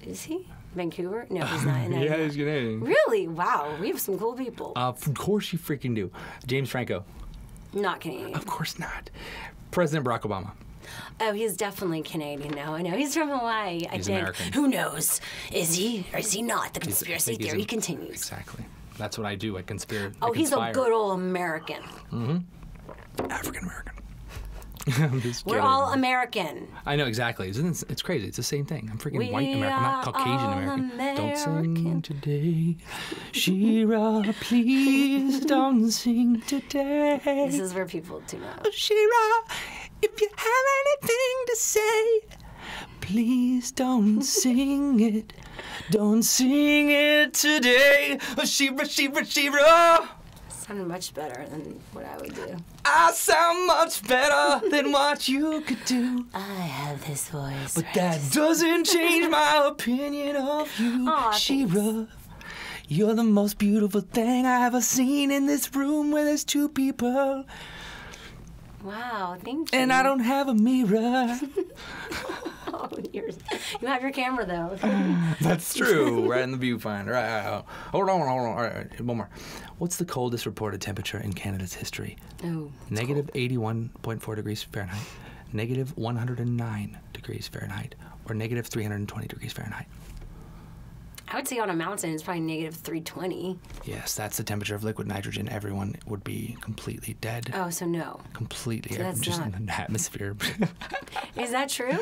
Is he? Vancouver? No, he's not in there. Yeah, he's Canadian. Really? Wow. We have some cool people. Of course you freaking do. James Franco. Not Canadian. Of course not. President Barack Obama. Oh, he's definitely Canadian now. I know. He's from Hawaii, I He's think. American. Who knows? Is he or is he not? The conspiracy theory continues. Exactly. That's what I do. I conspire. Oh, he's a good old American. African American. I'm just We're kidding. all American. I know exactly. It's crazy. It's the same thing. I'm freaking white American, not Caucasian American. Don't sing today, Shira. Please don't sing today. This is where people do not. Shira, if you have anything to say, please don't sing it. Don't sing it today. Shira, Shira, Shira. Sounded much better than what I would do. I sound much better than what you could do. I have this voice. But that doesn't change my opinion of you, Aw, Shira. You're the most beautiful thing I ever seen in this room where there's two people. Wow, thank you. And I don't have a mirror. Oh, you have your camera, though. That's true. Right in the viewfinder. Right. Hold on. All right, one more. What's the coldest reported temperature in Canada's history? Oh, Negative 81.4 degrees Fahrenheit, negative 109 degrees Fahrenheit, or negative 320 degrees Fahrenheit. I would say on a mountain it's probably negative 320. Yes, that's the temperature of liquid nitrogen. Everyone would be completely dead. Oh, so no. Completely. So that's just not. in the atmosphere. Is that true?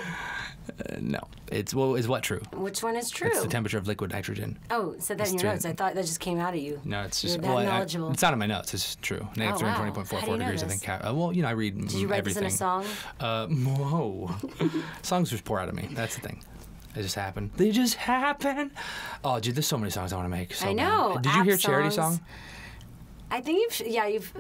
No. Is what true? Which one is true? It's the temperature of liquid nitrogen. Oh, said that in your notes. I thought that just came out of you. No, it's just You're that knowledgeable. it's not in my notes. It's true. Negative wow. 320.44 How do you know degrees. this? I think. Well, I read everything. Did you write this in a song? Whoa. Songs just pour out of me. That's the thing. They just happen. They just happen. Oh, dude, there's so many songs I want to make. So I know. bad. Did you hear Charity songs. Song? I think you've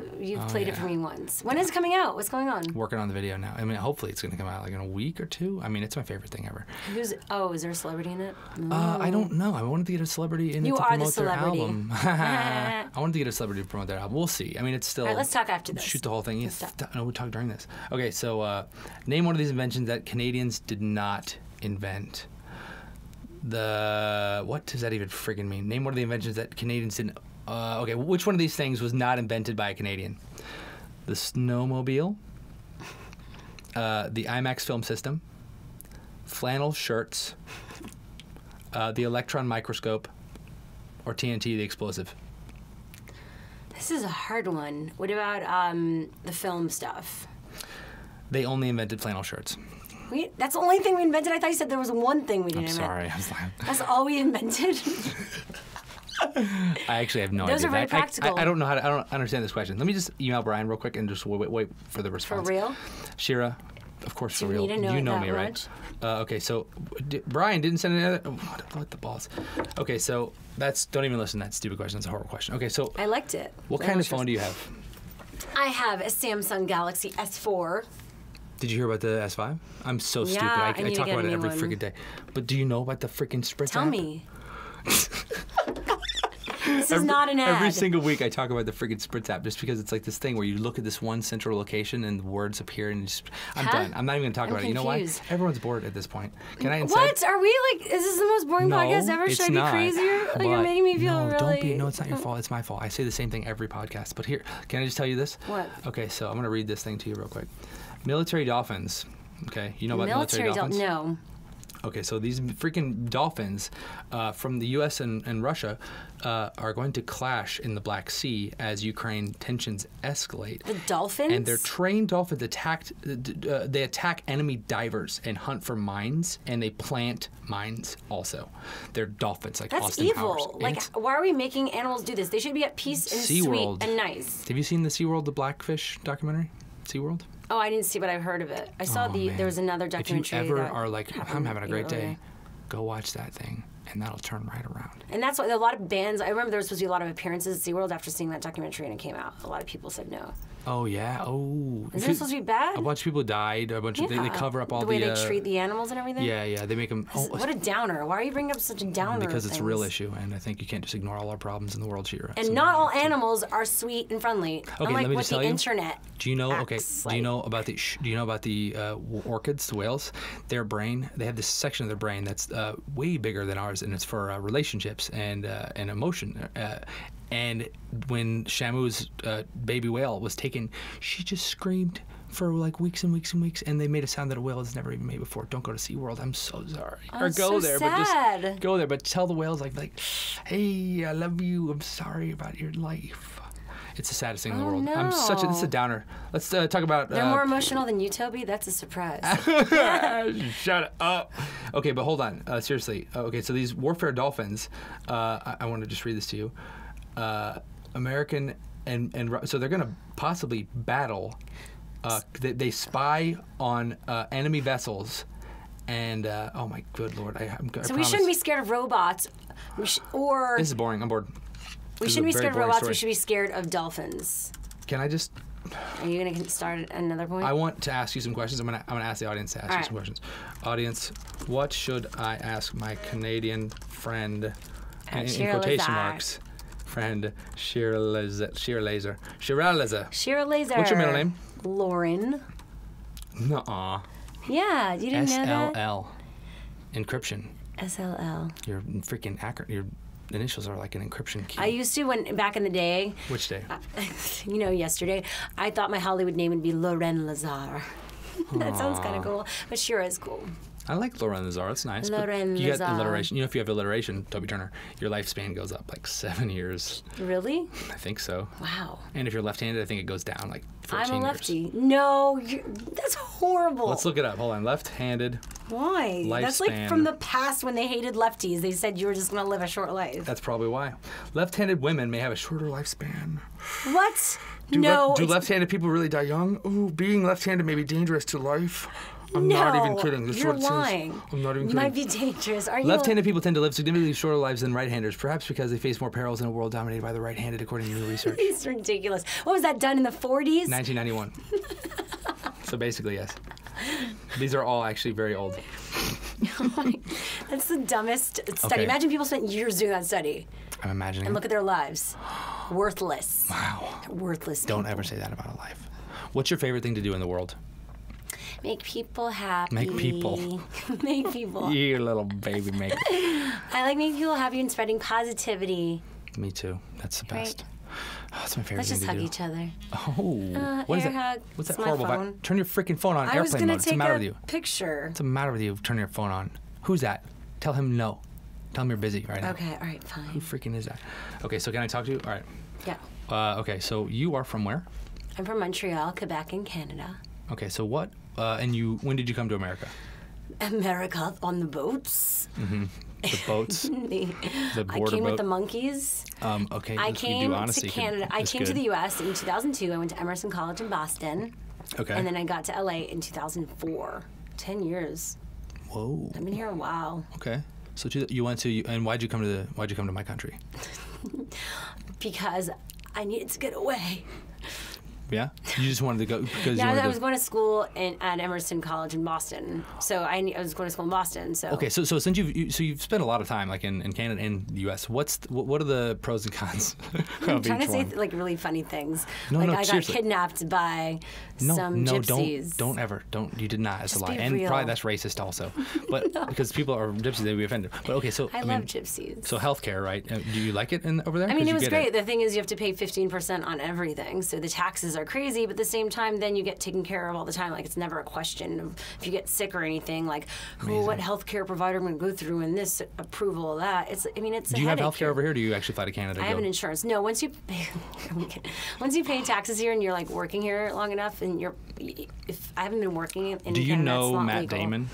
played it for me once. When is it coming out? What's going on? Working on the video now. I mean, hopefully it's going to come out like in a week or two. I mean, it's my favorite thing ever. Is there a celebrity in it? I don't know. I wanted to get a celebrity in it to promote their album. I wanted to get a celebrity to promote their album. We'll see. I mean, it's still... All right, let's talk after this. Shoot the whole thing. Let's talk. No, we'll talk during this. Okay, so name one of these inventions that Canadians did not invent. What does that even friggin' mean? Name one of the inventions that Canadians didn't... okay, which one of these things was not invented by a Canadian? The snowmobile, the IMAX film system, flannel shirts, the electron microscope, or TNT, the explosive. This is a hard one. What about the film stuff? They only invented flannel shirts. That's the only thing we invented? I thought you said there was one thing we didn't I'm invent. sorry. I was lying. That's all we invented? I actually have no idea. Those are very practical. I don't know how to... I don't understand this question. Let me just email Brian real quick and just wait for the response. For real? Shira, of course, Do for you real. need to know You it know that me, much? right? Okay, so Brian didn't send any other... what the balls? Okay, so don't even listen to that stupid question. That's a horrible question. Okay, so... I liked it. What kind of phone do you have? I have a Samsung Galaxy S4. Did you hear about the S5? I'm so stupid. I need to talk get about a it new every one. freaking day. But do you know about the freaking Spritz Tell app? me. This is not an ad. Every single week I talk about the friggin' Spritz app just because it's like this thing where you look at this one central location and the words appear and I'm done. I'm not even going to talk about it. You know why? Everyone's bored at this point. Can I instead? What? Are we like, is this the most boring podcast ever? Should I be crazier? Like, you're making me feel really... Don't be. No, it's not your fault. It's my fault. I say the same thing every podcast. But here, can I just tell you this? What? Okay, so I'm going to read this thing to you real quick. Military dolphins. Okay, you know about military dolphins? No. Okay, so these freaking dolphins from the U.S. and Russia are going to clash in the Black Sea as Ukraine tensions escalate. The dolphins? And their trained dolphins they attack enemy divers and hunt for mines, and they plant mines also. They're dolphins, like That's Austin evil. Powers. Like, why are we making animals do this? They should be at peace and sweet and nice. Have you seen the SeaWorld, the Blackfish documentary? SeaWorld? Oh, I didn't see, but I've heard of it. I saw there was another documentary. If you ever are like, I'm having a great day, go watch that thing, and that'll turn right around. And that's why a lot of bands, I remember there was supposed to be a lot of appearances at SeaWorld after seeing that documentary and it came out. A lot of people said no. Oh, yeah. Oh. Is it supposed to be bad? A bunch of people died. A bunch of, they cover up all the way they treat the animals and everything? Yeah. They make them... what a downer. Why are you bringing up such a downer? Because it's a real issue, and I think you can't just ignore all our problems in the world, Shira. And not all animals are sweet and friendly. Okay, unlike let me what just the tell you. internet Do you know? acts like. Do you know about the orchids, the whales? Their brain. They have this section of their brain that's way bigger than ours, and it's for relationships and emotion. And when Shamu's baby whale was taken, she just screamed for like weeks and weeks and weeks, and they made a sound that a whale has never even made before. Don't go to SeaWorld. I'm so sorry. Oh, or go so there, sad. But just go there. But tell the whales like, hey, I love you. I'm sorry about your life. It's the saddest thing in the world. No. This is a downer. Let's talk about... They're more emotional than you, Toby? That's a surprise. Shut up. Okay, but hold on. Seriously. Okay, so these warfare dolphins, I want to just read this to you. American and so they're going to possibly battle. They spy on enemy vessels, and oh my good lord! I we shouldn't be scared of robots, this is boring. I'm bored. We shouldn't be scared of robots. We should be scared of dolphins. Can I just? Are you going to start another point? I want to ask you some questions. I'm gonna ask the audience to ask you some questions. Audience, what should I ask my Canadian friend? In quotation marks. Friend Shira Lazar. Shira Lazar. What's your middle name? Lauren. Nuh-uh. Yeah, you didn't know that? SLL. Encryption. SLL. Your freaking your initials are like an encryption key. I used to when back in the day. Which day? Yesterday. I thought my Hollywood name would be Shira Lazar. That sounds kind of cool, but Shira is cool. I like Loren Lazar. That's nice. Loren you Lazar. get alliteration. You know, if you have alliteration, Toby Turner, your lifespan goes up like 7 years. Really? I think so. Wow. And if you're left-handed, I think it goes down like 14 years. I'm a lefty. No, that's horrible. Let's look it up. Hold on. Left-handed. Why? Lifespan. That's like from the past when they hated lefties. They said you were just going to live a short life. That's probably why. Left-handed women may have a shorter lifespan. What? Do left-handed people really die young? Ooh, being left-handed may be dangerous to life. I'm not even kidding. This you're is what lying. It says. I'm not even kidding. Might be dangerous. Are you? Left-handed people tend to live significantly shorter lives than right-handers, perhaps because they face more perils in a world dominated by the right-handed, according to new research. It's ridiculous. What was that done in the 40s? 1991. So basically, yes. These are all actually very old. That's the dumbest study. Okay. Imagine people spent years doing that study. I'm imagining. And look at their lives. Worthless. Wow. Worthless. Don't ever say that about a life. What's your favorite thing to do in the world? Make people happy. Make people. Make people. You little baby maker. I like making people happy and spreading positivity. Me too. That's the best. Oh, that's my favorite Let's thing just to hug do. each other. Oh. What is air that? hug. What's that It's my horrible phone. vibe? Turn your freaking phone on I was airplane going mode. to What's the take matter a with you? picture. What's the matter with you turning your phone on? Who's that? Tell him no. Tell him you're busy right now. Okay, all right, fine. Who freaking is that? Okay, so can I talk to you? All right. Yeah. Okay, so you are from where? I'm from Montreal, Quebec, in Canada. Okay, so what? When did you come to America? America on the boats. Mm-hmm. The boats. The border I came boat. with the monkeys. Okay. I came to Canada. I came to the U.S. U.S. in 2002. I went to Emerson College in Boston. Okay. And then I got to L.A. in 2004. 10 years. Whoa. I've been here a while. Okay. So you went to, and why'd you come to my country? Because I needed to get away. Yeah? You just wanted to go because Yeah, you wanted I was going to school at Emerson College in Boston. So I was going to school in Boston. So Okay, so since you've spent a lot of time like in Canada and the U.S., what are the pros and cons? I'm trying to say like really funny things. No, like no, I seriously. got kidnapped by some gypsies. Don't ever. You did not. That's a lie. be And real. probably that's racist also. But because people are gypsies, they'd be offended. But okay, so I love gypsies. So healthcare, right? Do you like it over there? I mean, 'Cause it you was get great. The thing is, you have to pay 15% on everything, so the taxes are crazy. But at the same time, then you get taken care of all the time. Like it's never a question of if you get sick or anything. Like, what healthcure provider I'm going to go through and this approval of that. It's. I mean, it's. Do you have healthcare over here? Or do you actually fly to Canada? I have an insurance. No, once you pay taxes here and you're like working here long enough, and if I haven't been working in Do you Canada, know it's not Matt legal. Damon?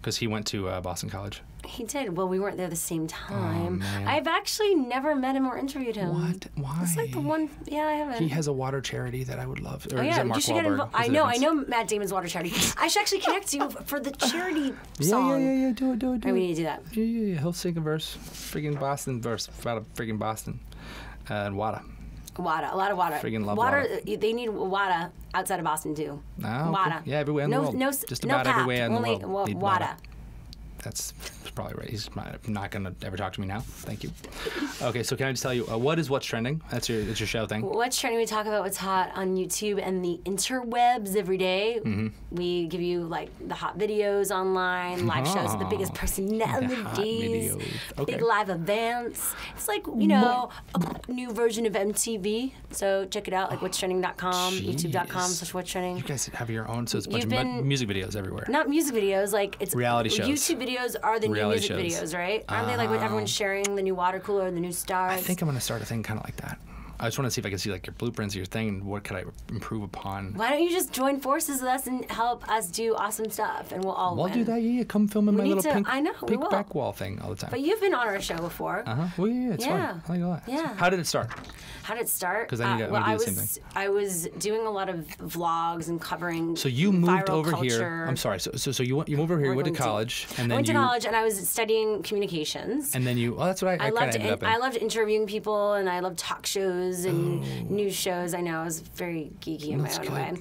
Because he went to Boston College. He did. Well, we weren't there the same time. man. I've actually never met him or interviewed him. What? Why? It's like the one. Yeah, I haven't. He has a water charity that I would love. Or Oh, is yeah, that Mark you should get Wahlberg? involved. Is I it know different? Matt Damon's water charity. I should actually connect you for the charity Yeah, song. yeah. Do it. We need to do that. Yeah. He'll sing a verse. Friggin' Boston verse about friggin' Boston. And water. Water, a lot of water. Friggin' love water. water. They need water outside of Boston too. Oh, okay. Water. Yeah, everywhere in the world. Just about pap, everywhere in the only world. Need water. That's probably right. He's not going to ever talk to me now. Thank you. Okay, so can I just tell you, what's trending? That's your show thing. What's trending? We talk about what's hot on YouTube and the interwebs every day. Mm-hmm. We give you like the hot videos online, live shows with the biggest personalities, hot videos. Okay. big live events. It's like, a new version of MTV. So check it out, like whatstrending.com, youtube.com/what's trending. You guys have your own, so it's a bunch You've of been- music videos everywhere. Not music videos, like it's Reality shows. YouTube videos are the Reality new music shows. videos, right? Aren't they like when everyone's sharing the new water cooler, the new stars? I think I'm going to start a thing kind of like that. I just want to see if I can see like your blueprints of your thing and what could I improve upon. Why don't you just join forces with us and help us do awesome stuff, and we'll all We'll win. do that. Yeah. Come film in my need little to- pink, I know, we pink will. back wall thing all the time. But you've been on our show before. Well, yeah, it's Yeah. fun. I like it a lot. Yeah. How did it start? How did it start? 'Cause I need to- well, I I wanna do the same was I was doing a lot of vlogs and covering. So you moved viral over culture. here. I'm sorry. So you moved over here. You went to college, and I then went you to college and I was studying communications. and then you. Oh, that's what I kind of ended up in. I loved interviewing people, and I loved talk shows and news shows. I know I was very geeky in my That's own good. way.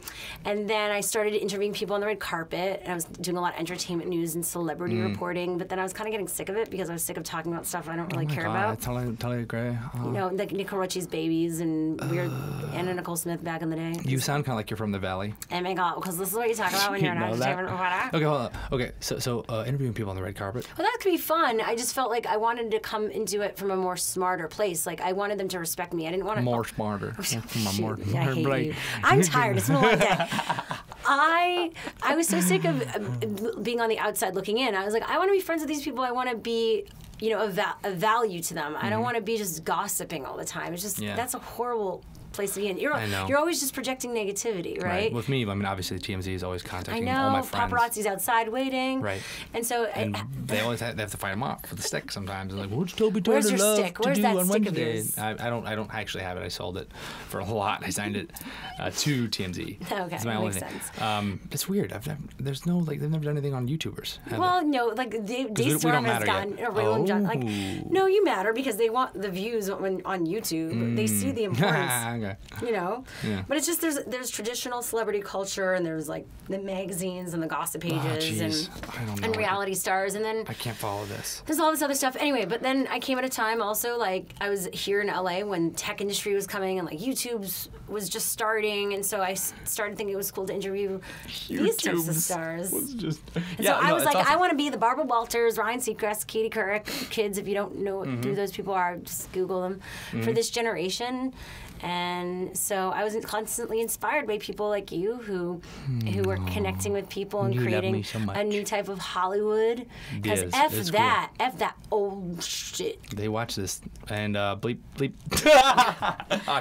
And then I started interviewing people on the red carpet, and I was doing a lot of entertainment news and celebrity reporting. But then I was kind of getting sick of it because I was sick of talking about stuff I don't really care about. Totally agree. Like Nicole Richie's babies and weird Anna Nicole Smith back in the day. You sound kind of like you're from the valley. Oh my God, because this is what you talk about when you're You not know that? entertainment reporter. Okay, hold on. Okay, so interviewing people on the red carpet. Well, that could be fun. I just felt like I wanted to come into it from a more smarter place. Like I wanted them to respect me. I didn't want to More smarter. More I hate bright. you. I'm tired. It's been a long day. I was so sick of being on the outside looking in. I was like, I want to be friends with these people. I want to be, a value to them. I don't want to be just gossiping all the time. It's just that's a horrible place to be in. I know. You're always just projecting negativity, right? With me, I mean, obviously TMZ is always I contacting know. all my friends. Paparazzi's outside waiting. Right. And so And they always have to fight them off for the stick sometimes. They're like, what's Toby Turner Where's your love stick? to Where's do that on stick of Wednesday? yours? I don't actually have it. I sold it for a lot. I signed it to TMZ. Okay, It's my that only makes thing. sense. It's weird. They've never done anything on YouTubers. have Well, no, like we Dave Storm don't has matter gotten yet. a Raylan John. Like, Oh. no, you matter because they want the views on YouTube. They see the importance. Okay. Yeah. But it's just there's traditional celebrity culture and there's like the magazines and the gossip pages jeez. I don't know. and reality stars, and then I can't follow this. there's all this other stuff. Anyway, but then I came at a time also like I was here in LA when tech industry was coming and like YouTube's was just starting, and so I started thinking it was cool to interview these types of stars. Just, And so I was like, I want to be the Barbara Walters, Ryan Seacrest, Katie Couric kids. If you don't know who those people are, just Google them for this generation. And so I was constantly inspired by people like you who were connecting with people and You love creating me so much. a new type of Hollywood. Because Yes, F it's that old shit. They watch this and bleep bleep.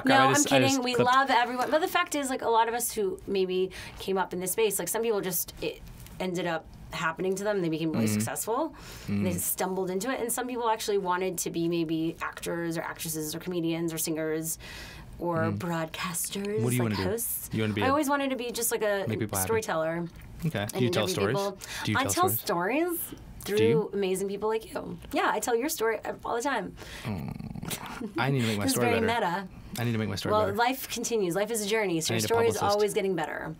No, I'm kidding. We love everyone. But the fact is, like, a lot of us who maybe came up in this space, like, some people just, it ended up happening to them. They became really successful. And they stumbled into it. And some people actually wanted to be maybe actors or actresses or comedians or singers or broadcasters, What do you like wanna do? hosts. You wanna be I a- always wanted to be just like a Make people happy. storyteller. Okay. Do And you tell interview stories? people. Do you I tell tell stories? stories you? through amazing people like you. Yeah, I tell your story all the time. I need to make my It's story very better. meta. I need to make my story Well, better. life continues. Life is a journey, so I your need a story is publicist. always getting better.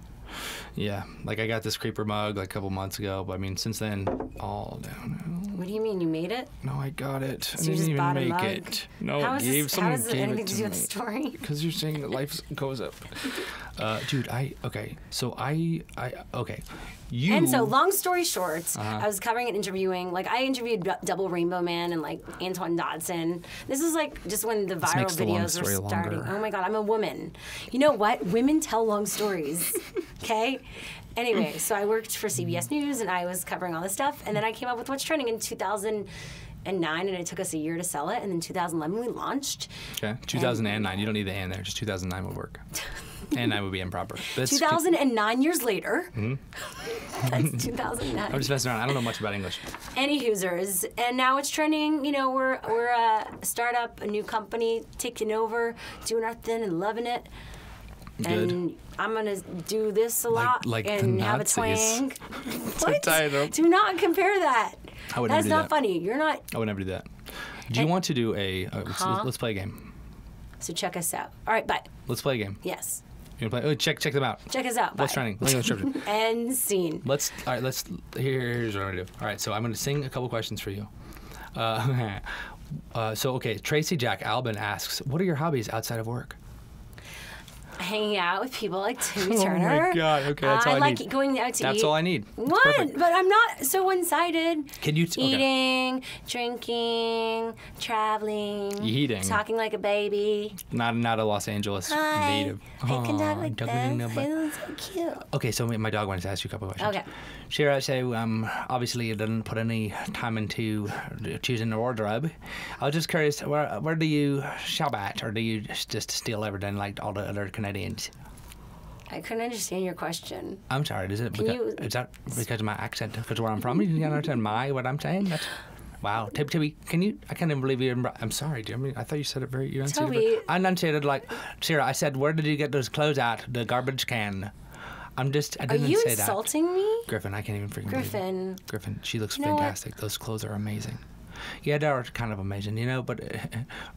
Yeah, like I got this creeper mug like a couple months ago, but I mean, since then, all downhill. What do you mean? You made it? No, I got it. So I you didn't just even bought a make mug? it. No, How is this, someone how does it gave anything it to to do with me. the story? Because you're saying that life goes up. Dude, okay. So okay. You. And so, long story short, I was covering and interviewing. Like, I interviewed Double Rainbow Man and like Antoine Dodson. This is like just when the viral makes the long videos were story starting. longer. Oh my God, I'm a woman. You know what? Women tell long stories. Okay. Anyway, so I worked for CBS News and I was covering all this stuff, and then I came up with What's Trending in 2009, and it took us a year to sell it, and then 2011 we launched. Okay. 2009. You don't need the and there. Just 2009 would work. And I would be improper. But 2009 years later. That's 2009. I'm just messing around. I don't know much about English. Any Hoosers, and now it's trending. You know, we're a startup, a new company taking over, doing our thing and loving it. Good. And I'm gonna do this a lot like the and have a Nazis. twang. What? title. Do not compare that. I would never That's do not that. funny. You're not. I would never do that. Do you want to do a? Let's play a game. So check us out. All right, bye. Let's play a game. Yes. You want to play? Oh, check them out. Check us out. Bye. What's trending? Look at the description. End scene. Here's what I'm gonna do. All right, so I'm gonna sing a couple questions for you. Okay, Tracy Jack Albin asks, "What are your hobbies outside of work?" Hanging out with people like Toby Oh Turner. my God, okay, that's all I I like need. going out to eat. That's all I need. That's What? perfect. But I'm not so one-sided. Can you? Okay. Eating, drinking, traveling. Eating. Talking like a baby. Not a Los Angeles Hi. native. I can talk like talking this. in the butt. It's so cute. Okay, so my dog wanted to ask you a couple of questions. Okay. Shira, so obviously you didn't put any time into choosing the wardrobe. I was just curious, where do you shop at, or do you just steal everything like all the other Canadians? I couldn't understand your question. I'm sorry, is that because of my accent? Because where I'm from, you can understand what I'm saying? Wow. Toby, I can't even believe you. I'm sorry, Jimmy. I thought you said it very, you enunciated Toby. I enunciated like, Shira, I said, where did you get those clothes at? The garbage can. I didn't Are you say that. insulting me? Gryphon, I can't even freaking believe it. Gryphon. Gryphon, she looks You know what? fantastic. Those clothes are amazing. Yeah, they're kind of amazing, but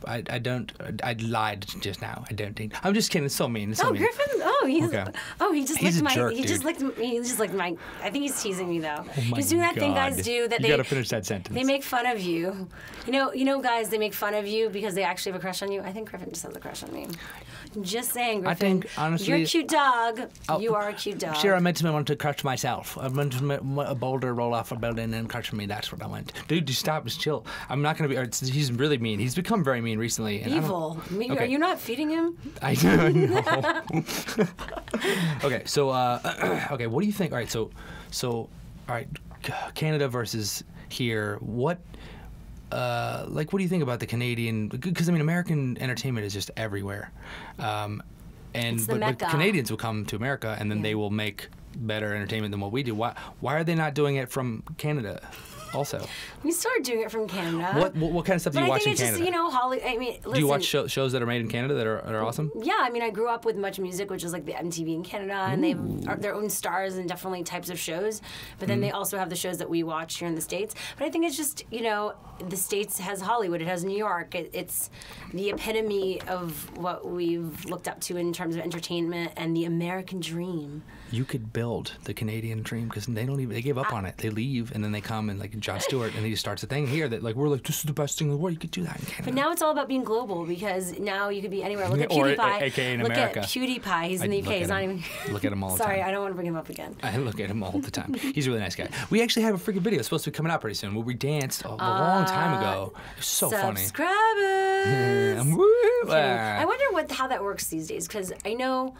I lied just now. I don't think. I'm just kidding. It's so mean. It's so Oh, mean. Gryphon. He just He's licked a jerk, he dude. just licked me. He just licked my. I think he's teasing me though. Oh my He's doing that thing guys God. do that You they gotta finish that sentence. They make fun of you. You know, guys. They make fun of you because they actually have a crush on you. I think Gryphon just has a crush on me. Just saying, Gryphon. I think, honestly... You're a cute dog. You are a cute dog. Sure, I meant to want to crush myself. I meant to a boulder roll off a building and crush me. That's what I went. Dude, just stop. Just chill. I'm not going to be... He's really mean. He's become very mean recently. And Evil. Okay. Are you not feeding him? I don't know. Okay, so... okay, what do you think? All right, so... All right, Canada versus here. What... what do you think about the Canadian? Because I mean, American entertainment is just everywhere, It's the but Mecca. Canadians will come to America and then they will make better entertainment than what we do. Why are they not doing it from Canada? Also, We started doing it from Canada. what kind of stuff do But you I watch think in it's Canada? just Holly. I mean, listen, Do you watch shows that are made in Canada that are awesome? Yeah, I mean, I grew up with Much Music, which is like the MTV in Canada, and they have their own stars and definitely types of shows. But then they also have the shows that we watch here in the States. But I think it's just, the States has Hollywood, it has New York. It's the epitome of what we've looked up to in terms of entertainment and the American dream. You could build the Canadian dream because they give up on it. They leave and then they come and like Jon Stewart and he just starts a thing here that like we're like this is the best thing in the world. You could do that in Canada. But now it's all about being global because now you could be anywhere. Look at Or PewDiePie. AKA in Look America. at PewDiePie. He's in the I'd UK. look He's at not him. even. Look at him all the Sorry, time. I don't want to bring him up again. I look at him all the time. He's a really nice guy. We actually have a freaking video. It's supposed to be coming out pretty soon where we danced a long time ago. It was so funny. Subscribers. Woo! I wonder how that works these days because I know.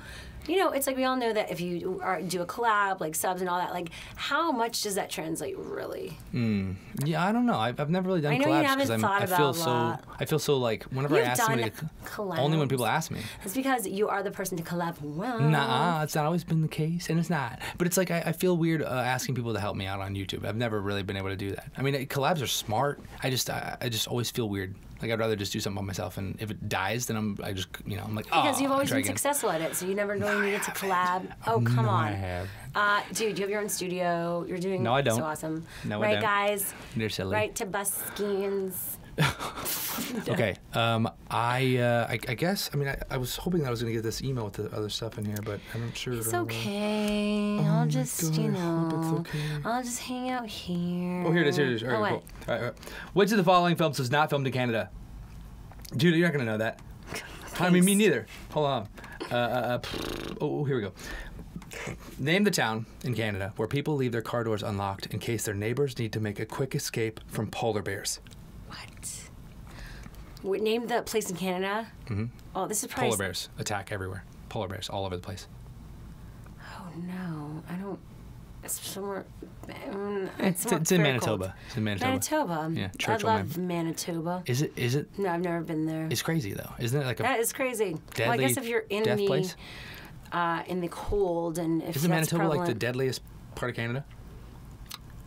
It's like we all know that if you do a collab, like subs and all that, like how much does that translate really? Yeah, I don't know. I've never really done I know collabs you haven't thought about I feel so like whenever I You've ask somebody, done collabs. only when people ask me. It's because you are the person to collab with. Nah, it's not always been the case, and it's not. But it's like I feel weird asking people to help me out on YouTube. I've never really been able to do that. I mean, collabs are smart. I just always feel weird. Like I'd rather just do something by myself, and if it dies, then I'm like, Because you've always been successful at it, so you never really needed to collab. Oh, come on. I have. Dude, you have your own studio. You're doing No, I don't. so awesome. No, I right, don't. guys? They're silly. Right to Buskins. Okay. I guess. I mean, I was hoping that I was going to get this email with the other stuff in here, but I'm not sure. It's okay. I'll just, Okay. I'll just hang out here. Oh, here it is. Here it is. All right, cool. All right. Which of the following films was not filmed in Canada? Judy, you're not going to know that. I mean, me neither. Hold on. Here we go. Name the town in Canada where people leave their car doors unlocked in case their neighbors need to make a quick escape from polar bears. What? Name the place in Canada? Mm-hmm. Oh, this is probably... Polar bears attack everywhere. Polar bears all over the place. Oh, no. I don't... It's somewhere... It's in Manitoba. Cold. It's in Manitoba. Manitoba. Yeah, Churchill, I love Manitoba. Is it? No, I've never been there. It's crazy, though. Isn't it like a... That is crazy. Deadly, well, I guess if you're in the cold and if Isn't Manitoba prevalent, like the deadliest part of Canada?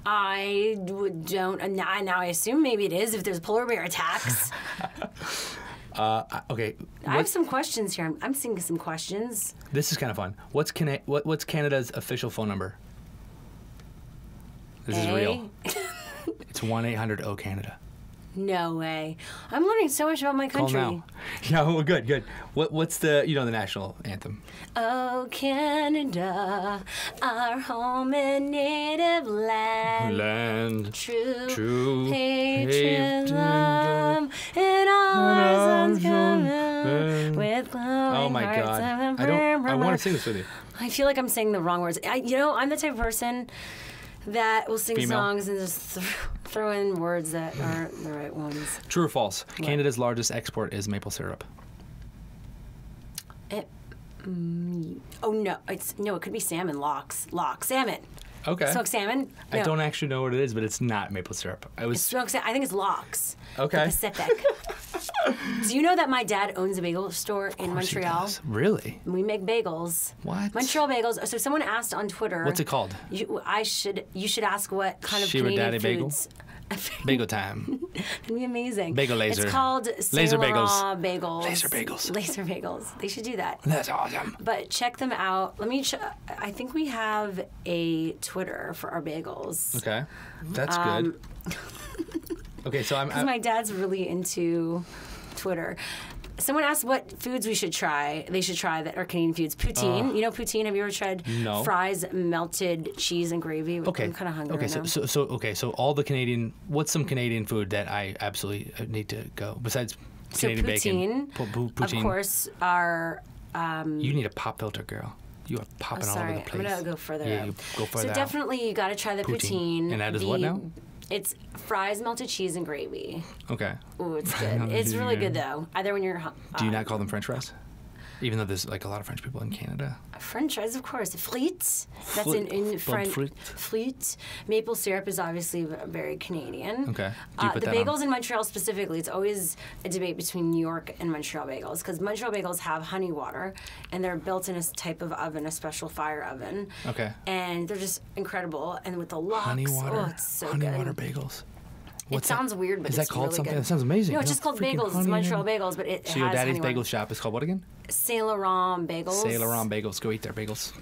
I don't. Now I assume maybe it is if there's polar bear attacks. Okay. I have some questions here. I'm seeing some questions. This is kind of fun. What's Canada's official phone number? This is real. It's 1-800-O-Canada. No way. I'm learning so much about my country. Call now. Yeah, well, good. What's the national anthem? Oh, Canada, our home and native land. True patriotism in all our sons coming with oh my God. I want to sing this with you. I feel like I'm saying the wrong words. I'm the type of person that will sing songs and just throw in words that aren't the right ones. True or false? What? Canada's largest export is maple syrup. Oh no! It could be salmon. Lox salmon. Okay. Smoked salmon. No. I don't actually know what it is, but it's not maple syrup. It's smoked salmon. I think it's lox. Okay. The Pacific. Do you know that my dad owns a bagel store in Montreal? He does. Really? We make bagels. What? Montreal bagels. So someone asked on Twitter. What's it called? You should ask what kind of Shira Canadian Daddy foods. Bagel time. It'd be amazing. Bagel laser. It's called Laser bagels. Laser bagels. Laser bagels. They should do that. That's awesome. But check them out. I think we have a Twitter for our bagels. Okay, that's good. Okay, so because my dad's really into Twitter. Someone asked what foods they should try that are Canadian foods. Poutine. You know poutine? Have you ever tried fries, melted cheese, and gravy? Okay. I'm kind of hungry right now. So all the Canadian... What's some Canadian food that I absolutely need to go, besides Canadian bacon? Poutine. Of course, our... you need a pop filter, girl. You are popping all over the place. I'm going to go further out. You go further So definitely you got to try the poutine. And that is what now? It's fries, melted cheese, and gravy. Okay. Ooh, it's good. It's really good, though. Either when you're... Do you not call them French fries? Even though there's like a lot of French people in Canada. French fries, of course. Frites. That's in French. Frites. Maple syrup is obviously very Canadian. Okay. The bagels in Montreal specifically, it's always a debate between New York and Montreal bagels because Montreal bagels have honey water and they're built in a type of oven, a special fire oven. Okay. And they're just incredible. And with the lox, honey water, it's so honey good. water bagels. It sounds weird, but is that it's called really something? good. That sounds amazing. No, it's just called bagels. It's Montreal bagels, but it has So your daddy's honey bagel water. shop is called what again? Saint Laurent bagels. Saint Laurent bagels. Go eat their bagels.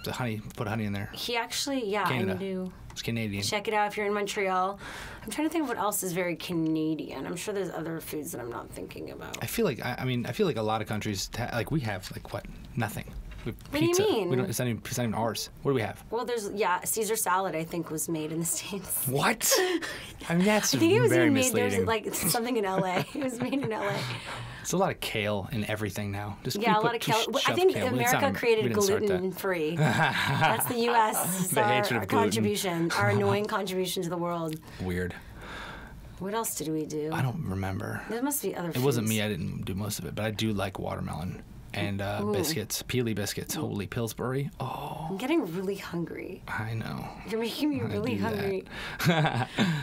The honey, put honey in there. He actually, Canada. I do. It's Canadian. Check it out if you're in Montreal. I'm trying to think of what else is very Canadian. I'm sure there's other foods that I'm not thinking about. I feel like a lot of countries we have like what? Nothing. We have What pizza. do you mean? It's not even ours. What do we have? Well, there's Caesar salad. I think was made in the States. What? I mean that's I think it was very even made. misleading. There's like something in LA. It was made in LA. It's a lot of kale in everything now. A lot of kale. I think America created gluten-free. That's the U.S. The hatred of gluten. Contribution, our annoying contribution to the world. Weird. What else did we do? I don't remember. There must be other foods. It wasn't me. I didn't do most of it, but I do like watermelon and biscuits, Peely biscuits. Holy Pillsbury. Oh. I'm getting really hungry. I know. You're making me really hungry.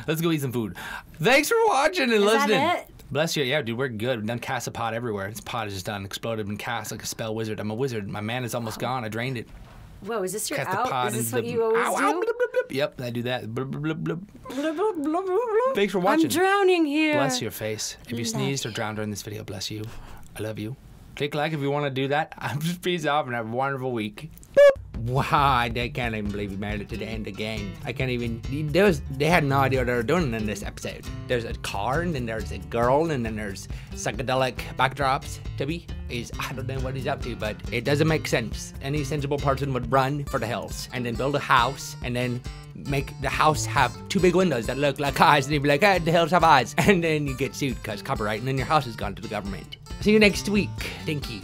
Let's go eat some food. Thanks for watching and listening. Is that it? Bless you. Yeah, dude, we're good. We've done cast a pot everywhere. This pot is just done, exploded, and cast like a spell wizard. I'm a wizard. My man is almost gone. I drained it. Whoa, is this your Cast out? a pot Is this into what the... you always Ow, do? ow, blub, blub, blub. Yep, I do that. Blub, blub, blub, blub. Thanks for watching. I'm drowning here. Bless your face. If you sneezed or drowned during this video, bless you. I love you. Click like if you want to do that. I'm just peace out and have a wonderful week. Boop. Wow, I can't even believe you made it to the end again. I can't even. They had no idea what they were doing in this episode. There's a car, and then there's a girl, and then there's psychedelic backdrops. Toby I don't know what he's up to, but it doesn't make sense. Any sensible person would run for the hills, and then build a house, and then make the house have 2 big windows that look like eyes, and you'd be like, hey, the hills have eyes. And then you get sued because copyright, and then your house is gone to the government. See you next week. Thank you.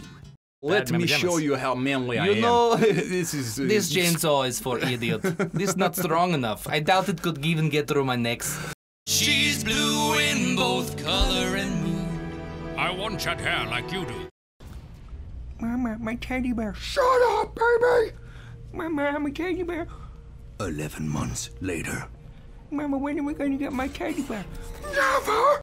Let me show you how manly I am. You know, this chainsaw is for idiot. This is not strong enough. I doubt it could even get through my necks. She's blue in both color and mood. I want short hair like you do. Mama, my teddy bear. Shut up, baby! Mama, my teddy bear. 11 months later. Mama, when are we going to get my teddy bear? Never!